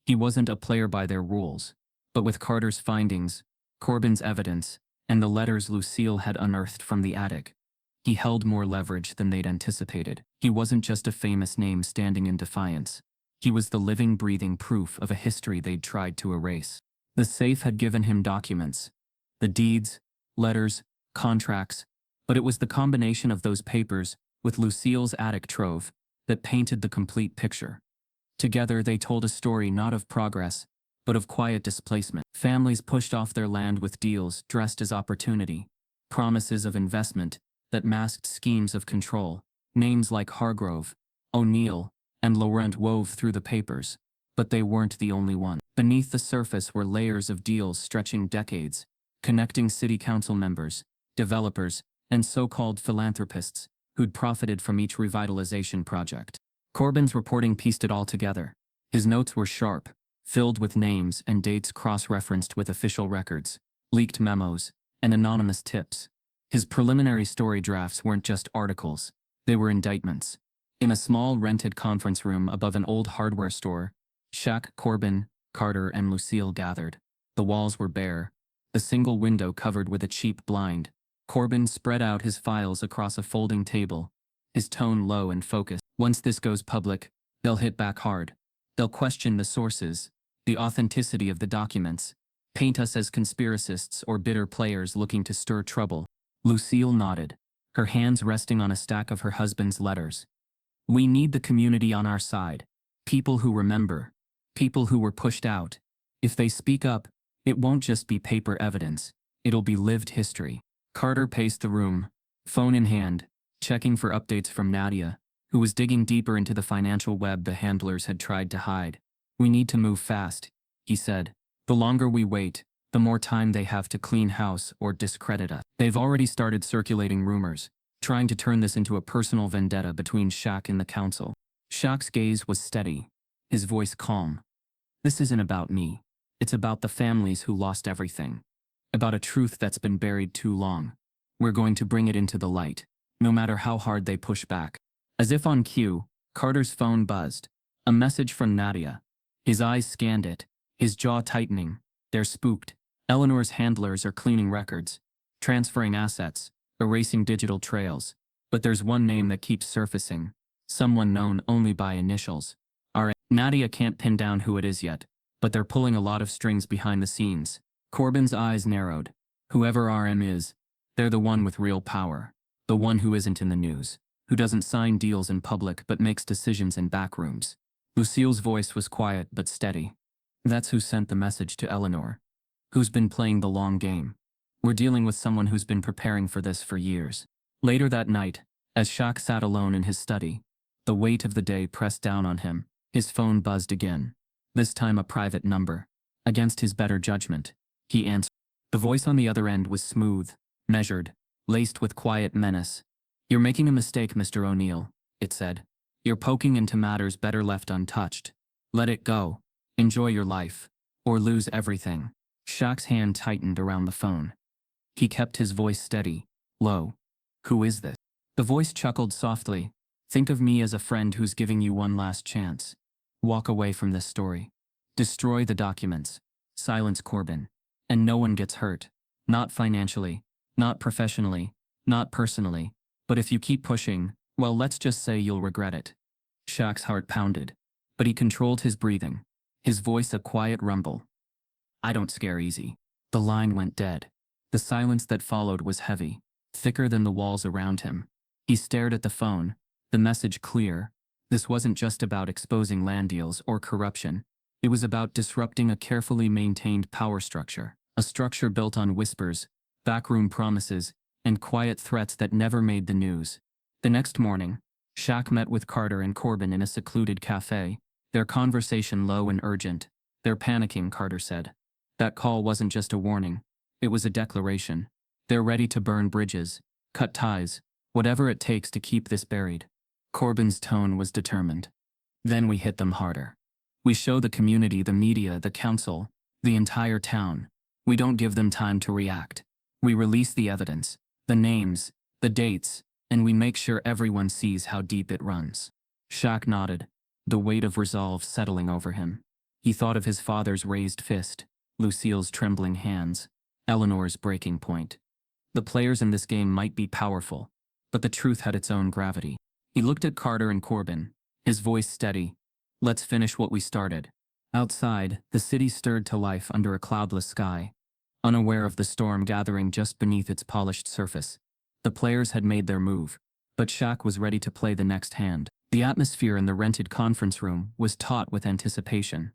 He wasn't a player by their rules, but with Carter's findings, Corbin's evidence, and the letters Lucille had unearthed from the attic, he held more leverage than they'd anticipated. He wasn't just a famous name standing in defiance. He was the living, breathing proof of a history they'd tried to erase. The safe had given him documents, the deeds, letters, contracts, but it was the combination of those papers with Lucille's attic trove that painted the complete picture. Together they told a story not of progress, but of quiet displacement. Families pushed off their land with deals dressed as opportunity, promises of investment that masked schemes of control. Names like Hargrove, O'Neill, and Laurent wove through the papers, but they weren't the only one. Beneath the surface were layers of deals stretching decades, connecting city council members, developers, and so-called philanthropists who'd profited from each revitalization project. Corbin's reporting pieced it all together. His notes were sharp, filled with names and dates cross-referenced with official records, leaked memos, and anonymous tips. His preliminary story drafts weren't just articles, they were indictments. In a small rented conference room above an old hardware store, Shaq, Corbin, Carter, and Lucille gathered. The walls were bare, the single window covered with a cheap blind. Corbin spread out his files across a folding table, his tone low and focused. Once this goes public, they'll hit back hard. They'll question the sources, the authenticity of the documents, paint us as conspiracists or bitter players looking to stir trouble. Lucille nodded, her hands resting on a stack of her husband's letters. We need the community on our side. People who remember. People who were pushed out. If they speak up, it won't just be paper evidence. It'll be lived history. Carter paced the room, phone in hand, checking for updates from Nadia, who was digging deeper into the financial web the handlers had tried to hide. We need to move fast, he said. The longer we wait, the more time they have to clean house or discredit us. They've already started circulating rumors, trying to turn this into a personal vendetta between Shaq and the council. Shaq's gaze was steady, his voice calm. This isn't about me. It's about the families who lost everything. About a truth that's been buried too long. We're going to bring it into the light, no matter how hard they push back. As if on cue, Carter's phone buzzed. A message from Nadia. His eyes scanned it, his jaw tightening. They're spooked. Eleanor's handlers are cleaning records, transferring assets, erasing digital trails. But there's one name that keeps surfacing. Someone known only by initials. Nadia can't pin down who it is yet, but they're pulling a lot of strings behind the scenes. Corbin's eyes narrowed. Whoever RM is, they're the one with real power. The one who isn't in the news. Who doesn't sign deals in public but makes decisions in back rooms. Lucille's voice was quiet but steady. That's who sent the message to Eleanor. Who's been playing the long game. We're dealing with someone who's been preparing for this for years. Later that night, as Shaq sat alone in his study, the weight of the day pressed down on him. His phone buzzed again. This time a private number. Against his better judgment, he answered. The voice on the other end was smooth, measured, laced with quiet menace. You're making a mistake, Mr. O'Neill, it said. You're poking into matters better left untouched. Let it go. Enjoy your life. Or lose everything. Shaq's hand tightened around the phone. He kept his voice steady, low. Who is this? The voice chuckled softly. Think of me as a friend who's giving you one last chance. Walk away from this story. Destroy the documents. Silence Corbin. And no one gets hurt. Not financially. Not professionally. Not personally. But if you keep pushing, well, let's just say you'll regret it. Shaq's heart pounded. But he controlled his breathing. His voice a quiet rumble. I don't scare easy. The line went dead. The silence that followed was heavy, thicker than the walls around him. He stared at the phone, the message clear. This wasn't just about exposing land deals or corruption. It was about disrupting a carefully maintained power structure, a structure built on whispers, backroom promises, and quiet threats that never made the news. The next morning, Shaq met with Carter and Corbin in a secluded cafe, their conversation low and urgent. They're panicking, Carter said. That call wasn't just a warning. It was a declaration. They're ready to burn bridges, cut ties, whatever it takes to keep this buried. Corbin's tone was determined. Then we hit them harder. We show the community, the media, the council, the entire town. We don't give them time to react. We release the evidence, the names, the dates, and we make sure everyone sees how deep it runs. Shaq nodded, the weight of resolve settling over him. He thought of his father's raised fist, Lucille's trembling hands, Eleanor's breaking point. The players in this game might be powerful, but the truth had its own gravity. He looked at Carter and Corbin, his voice steady. Let's finish what we started. Outside, the city stirred to life under a cloudless sky, unaware of the storm gathering just beneath its polished surface. The players had made their move, but Shaq was ready to play the next hand. The atmosphere in the rented conference room was taut with anticipation.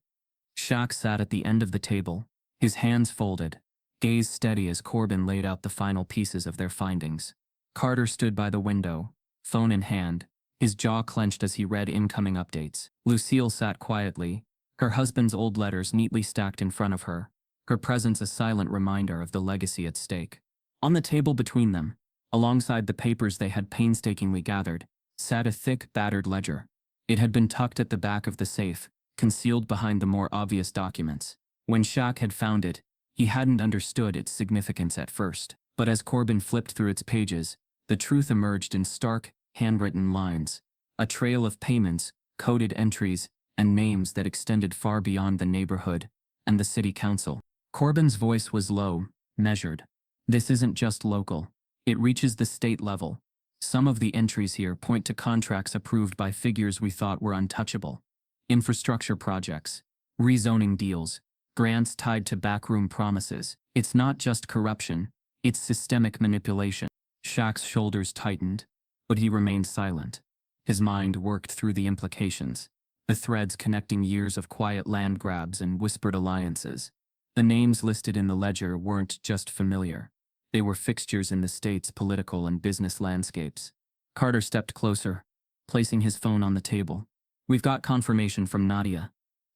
Shaq sat at the end of the table, his hands folded, gaze steady as Corbin laid out the final pieces of their findings. Carter stood by the window, phone in hand, his jaw clenched as he read incoming updates. Lucille sat quietly, her husband's old letters neatly stacked in front of her, her presence a silent reminder of the legacy at stake. On the table between them, alongside the papers they had painstakingly gathered, sat a thick, battered ledger. It had been tucked at the back of the safe, concealed behind the more obvious documents. When Shaq had found it, he hadn't understood its significance at first. But as Corbin flipped through its pages, the truth emerged in stark, handwritten lines. A trail of payments, coded entries, and names that extended far beyond the neighborhood and the city council. Corbin's voice was low, measured. This isn't just local. It reaches the state level. Some of the entries here point to contracts approved by figures we thought were untouchable. Infrastructure projects, rezoning deals, grants tied to backroom promises. It's not just corruption, it's systemic manipulation. Shaq's shoulders tightened, but he remained silent. His mind worked through the implications, the threads connecting years of quiet land grabs and whispered alliances. The names listed in the ledger weren't just familiar. They were fixtures in the state's political and business landscapes. Carter stepped closer, placing his phone on the table. We've got confirmation from Nadia.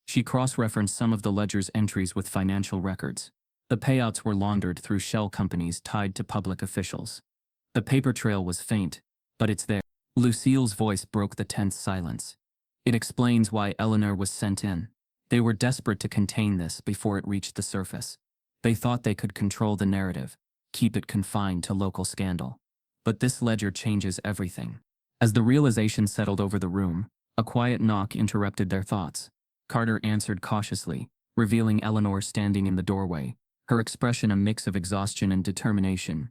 She cross-referenced some of the ledger's entries with financial records. The payouts were laundered through shell companies tied to public officials. The paper trail was faint, but it's there. Lucille's voice broke the tense silence. It explains why Eleanor was sent in. They were desperate to contain this before it reached the surface. They thought they could control the narrative, keep it confined to local scandal. But this ledger changes everything. As the realization settled over the room, a quiet knock interrupted their thoughts. Carter answered cautiously, revealing Eleanor standing in the doorway, her expression a mix of exhaustion and determination.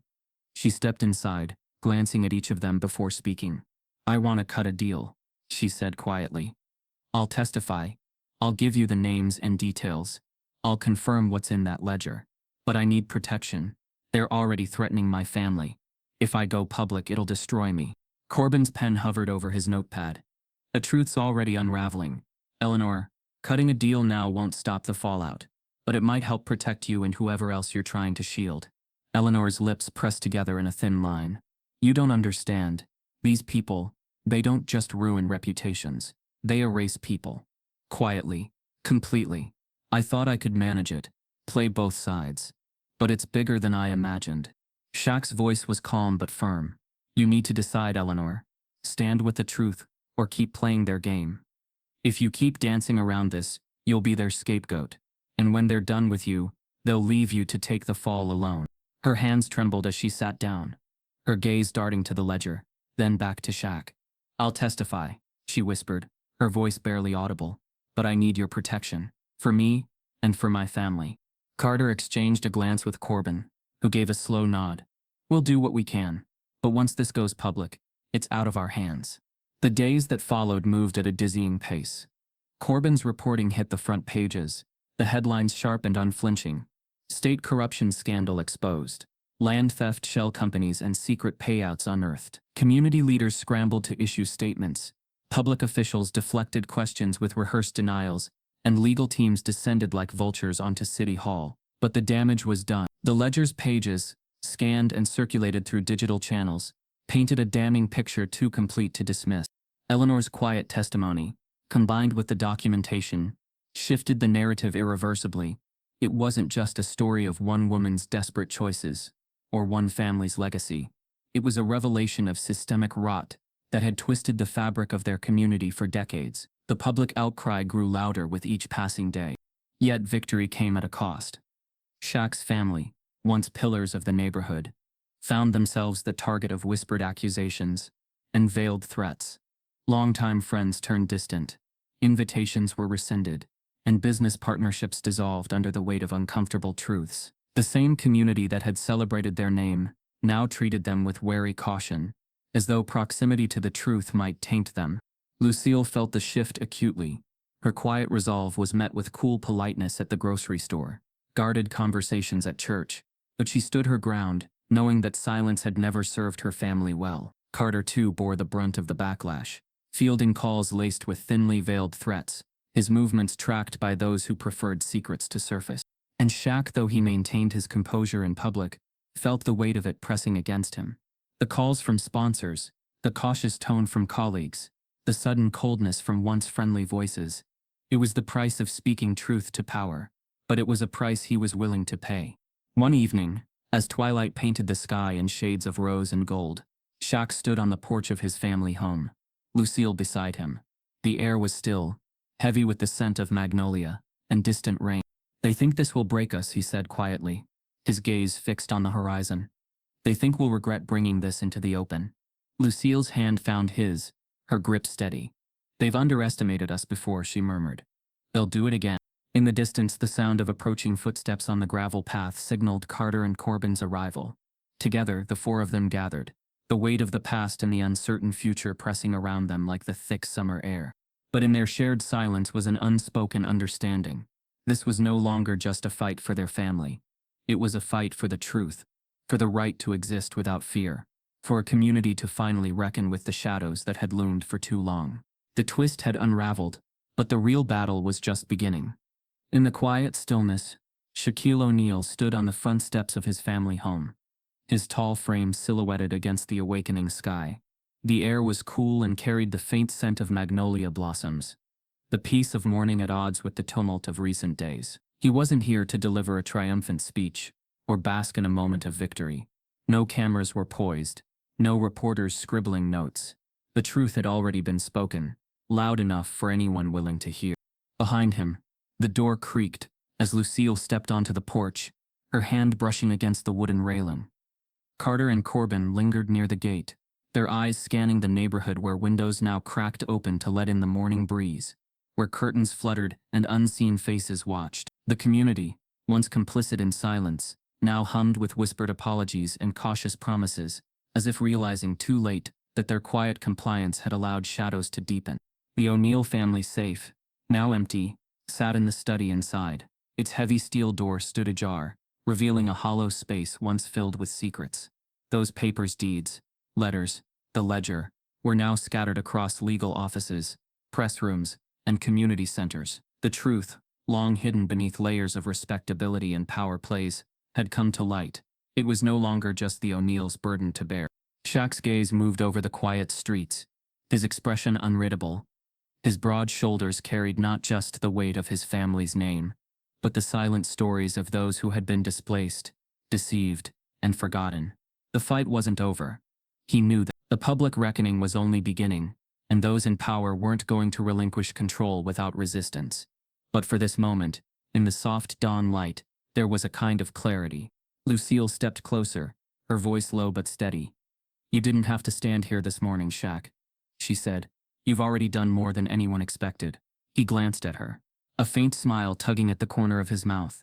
She stepped inside, glancing at each of them before speaking. I want to cut a deal, she said quietly. I'll testify. I'll give you the names and details. I'll confirm what's in that ledger. But I need protection. They're already threatening my family. If I go public, it'll destroy me. Corbin's pen hovered over his notepad. The truth's already unraveling. Eleanor, cutting a deal now won't stop the fallout, but it might help protect you and whoever else you're trying to shield. Eleanor's lips pressed together in a thin line. You don't understand. These people, they don't just ruin reputations. They erase people. Quietly. Completely. I thought I could manage it. Play both sides. But it's bigger than I imagined. Shaq's voice was calm but firm. You need to decide, Eleanor. Stand with the truth, or keep playing their game. If you keep dancing around this, you'll be their scapegoat. And when they're done with you, they'll leave you to take the fall alone. Her hands trembled as she sat down, her gaze darting to the ledger, then back to Shaq. I'll testify, she whispered, her voice barely audible. But I need your protection. For me, and for my family. Carter exchanged a glance with Corbin, who gave a slow nod. We'll do what we can. But once this goes public, it's out of our hands. The days that followed moved at a dizzying pace. Corbin's reporting hit the front pages, the headlines sharp and unflinching. State corruption scandal exposed. Land theft shell companies and secret payouts unearthed. Community leaders scrambled to issue statements. Public officials deflected questions with rehearsed denials, and legal teams descended like vultures onto City Hall. But the damage was done. The ledger's pages, scanned and circulated through digital channels, painted a damning picture too complete to dismiss. Eleanor's quiet testimony, combined with the documentation, shifted the narrative irreversibly. It wasn't just a story of one woman's desperate choices, or one family's legacy. It was a revelation of systemic rot that had twisted the fabric of their community for decades. The public outcry grew louder with each passing day. Yet victory came at a cost. Shaq's family, once pillars of the neighborhood, found themselves the target of whispered accusations and veiled threats. Longtime friends turned distant, invitations were rescinded, and business partnerships dissolved under the weight of uncomfortable truths. The same community that had celebrated their name now treated them with wary caution, as though proximity to the truth might taint them. Lucille felt the shift acutely. Her quiet resolve was met with cool politeness at the grocery store, guarded conversations at church, but she stood her ground, knowing that silence had never served her family well. Carter too bore the brunt of the backlash, fielding calls laced with thinly veiled threats, his movements tracked by those who preferred secrets to surface. And Shaq, though he maintained his composure in public, felt the weight of it pressing against him. The calls from sponsors, the cautious tone from colleagues, the sudden coldness from once friendly voices. It was the price of speaking truth to power, but it was a price he was willing to pay. One evening, as twilight painted the sky in shades of rose and gold, Shaq stood on the porch of his family home, Lucille beside him. The air was still, heavy with the scent of magnolia and distant rain. They think this will break us, he said quietly, his gaze fixed on the horizon. They think we'll regret bringing this into the open. Lucille's hand found his, her grip steady. They've underestimated us before, she murmured. They'll do it again. In the distance, the sound of approaching footsteps on the gravel path signaled Carter and Corbin's arrival. Together, the four of them gathered, the weight of the past and the uncertain future pressing around them like the thick summer air. But in their shared silence was an unspoken understanding. This was no longer just a fight for their family. It was a fight for the truth, for the right to exist without fear, for a community to finally reckon with the shadows that had loomed for too long. The twist had unraveled, but the real battle was just beginning. In the quiet stillness, Shaquille O'Neal stood on the front steps of his family home, his tall frame silhouetted against the awakening sky. The air was cool and carried the faint scent of magnolia blossoms, the peace of morning at odds with the tumult of recent days. He wasn't here to deliver a triumphant speech, or bask in a moment of victory. No cameras were poised, no reporters scribbling notes. The truth had already been spoken, loud enough for anyone willing to hear. Behind him, the door creaked as Lucille stepped onto the porch, her hand brushing against the wooden railing. Carter and Corbin lingered near the gate, their eyes scanning the neighborhood where windows now cracked open to let in the morning breeze, where curtains fluttered and unseen faces watched. The community, once complicit in silence, now hummed with whispered apologies and cautious promises, as if realizing too late that their quiet compliance had allowed shadows to deepen. The O'Neal family safe, now empty, sat in the study inside. Its heavy steel door stood ajar, revealing a hollow space once filled with secrets. Those papers, deeds, letters, the ledger, were now scattered across legal offices, press rooms, and community centers. The truth, long hidden beneath layers of respectability and power plays, had come to light. It was no longer just the O'Neal's burden to bear. Shaq's gaze moved over the quiet streets, his expression unreadable. His broad shoulders carried not just the weight of his family's name, but the silent stories of those who had been displaced, deceived, and forgotten. The fight wasn't over. He knew that the public reckoning was only beginning, and those in power weren't going to relinquish control without resistance. But for this moment, in the soft dawn light, there was a kind of clarity. Lucille stepped closer, her voice low but steady. "You didn't have to stand here this morning, Shaq," she said. "You've already done more than anyone expected." He glanced at her, a faint smile tugging at the corner of his mouth.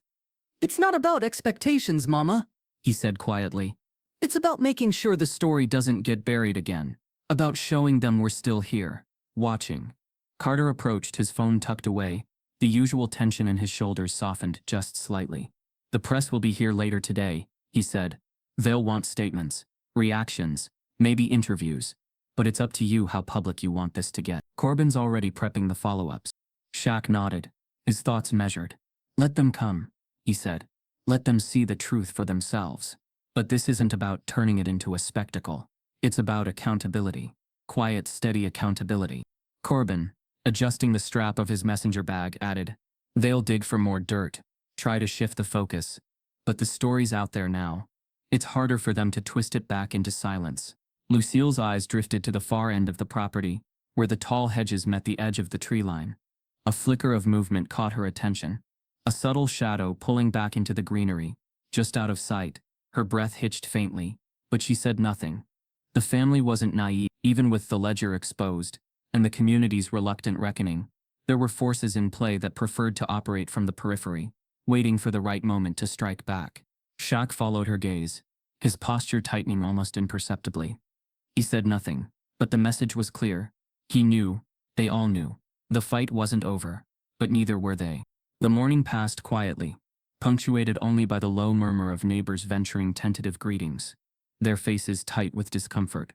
"It's not about expectations, Mama," he said quietly. "It's about making sure The story doesn't get buried again. About showing them we're still here, watching." Carter approached, his phone tucked away. The usual tension in his shoulders softened just slightly. "The press will be here later today," he said. "They'll want statements, reactions, maybe interviews. But it's up to you how public you want this to get." Corbin's already prepping the follow-ups. Shaq nodded, his thoughts measured. "Let them come," he said. "Let them see the truth for themselves. But this isn't about turning it into a spectacle. It's about accountability. Quiet, steady accountability." Corbin, adjusting the strap of his messenger bag, added, "They'll dig for more dirt, try to shift the focus. But the story's out there now. It's harder for them to twist it back into silence." Lucille's eyes drifted to the far end of the property, where the tall hedges met the edge of the tree line. A flicker of movement caught her attention. A subtle shadow pulling back into the greenery, just out of sight. Her breath hitched faintly, but she said nothing. The family wasn't naive, even with the ledger exposed, and the community's reluctant reckoning. There were forces in play that preferred to operate from the periphery, waiting for the right moment to strike back. Shaq followed her gaze, his posture tightening almost imperceptibly. He said nothing, but the message was clear. He knew, they all knew. The fight wasn't over, but neither were they. The morning passed quietly, punctuated only by the low murmur of neighbors venturing tentative greetings, their faces tight with discomfort.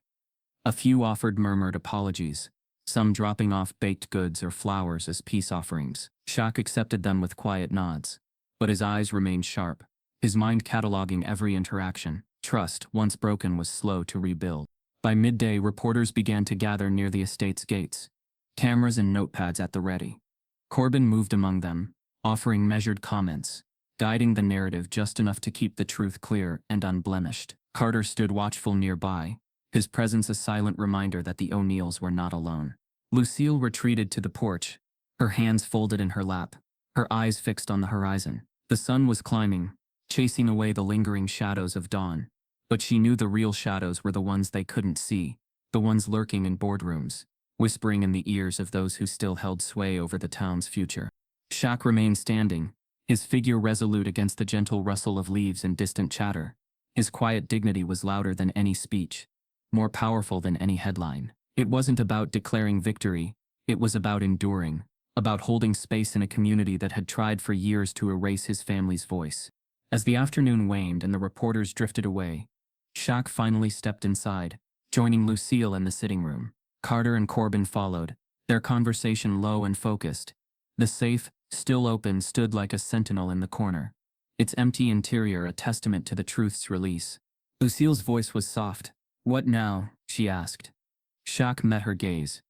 A few offered murmured apologies, some dropping off baked goods or flowers as peace offerings. Shaq accepted them with quiet nods, but his eyes remained sharp, his mind cataloging every interaction. Trust, once broken, was slow to rebuild. By midday, reporters began to gather near the estate's gates, cameras and notepads at the ready. Corbin moved among them, offering measured comments, guiding the narrative just enough to keep the truth clear and unblemished. Carter stood watchful nearby, his presence a silent reminder that the O'Neills were not alone. Lucille retreated to the porch, her hands folded in her lap, her eyes fixed on the horizon. The sun was climbing, chasing away the lingering shadows of dawn. But she knew the real shadows were the ones they couldn't see, the ones lurking in boardrooms, whispering in the ears of those who still held sway over the town's future. Shaq remained standing, his figure resolute against the gentle rustle of leaves and distant chatter. His quiet dignity was louder than any speech, more powerful than any headline. It wasn't about declaring victory, it was about enduring, about holding space in a community that had tried for years to erase his family's voice. As the afternoon waned and the reporters drifted away, Shaq finally stepped inside, joining Lucille in the sitting room. Carter and Corbin followed, their conversation low and focused. The safe, still open, stood like a sentinel in the corner, its empty interior a testament to the truth's release. Lucille's voice was soft. "What now?" she asked. Shaq met her gaze,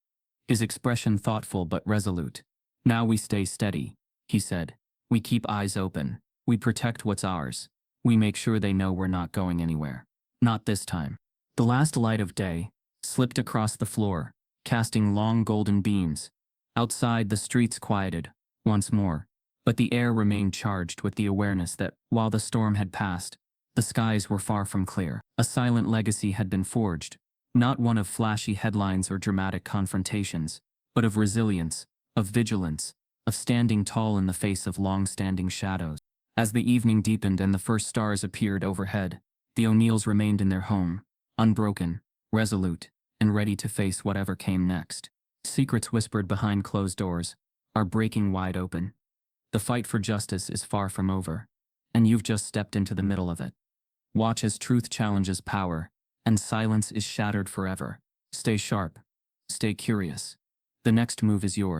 his expression thoughtful but resolute. "Now we stay steady," he said. "We keep eyes open. We protect what's ours. We make sure they know we're not going anywhere. Not this time." The last light of day slipped across the floor, casting long golden beams. Outside, the streets quieted once more, but the air remained charged with the awareness that, while the storm had passed, the skies were far from clear. A silent legacy had been forged, not one of flashy headlines or dramatic confrontations, but of resilience, of vigilance, of standing tall in the face of long-standing shadows. As the evening deepened and the first stars appeared overhead, the O'Neills remained in their home, unbroken, resolute, and ready to face whatever came next. Secrets whispered behind closed doors are breaking wide open. The fight for justice is far from over, and you've just stepped into the middle of it. Watch as truth challenges power, and silence is shattered forever. Stay sharp. Stay curious. The next move is yours.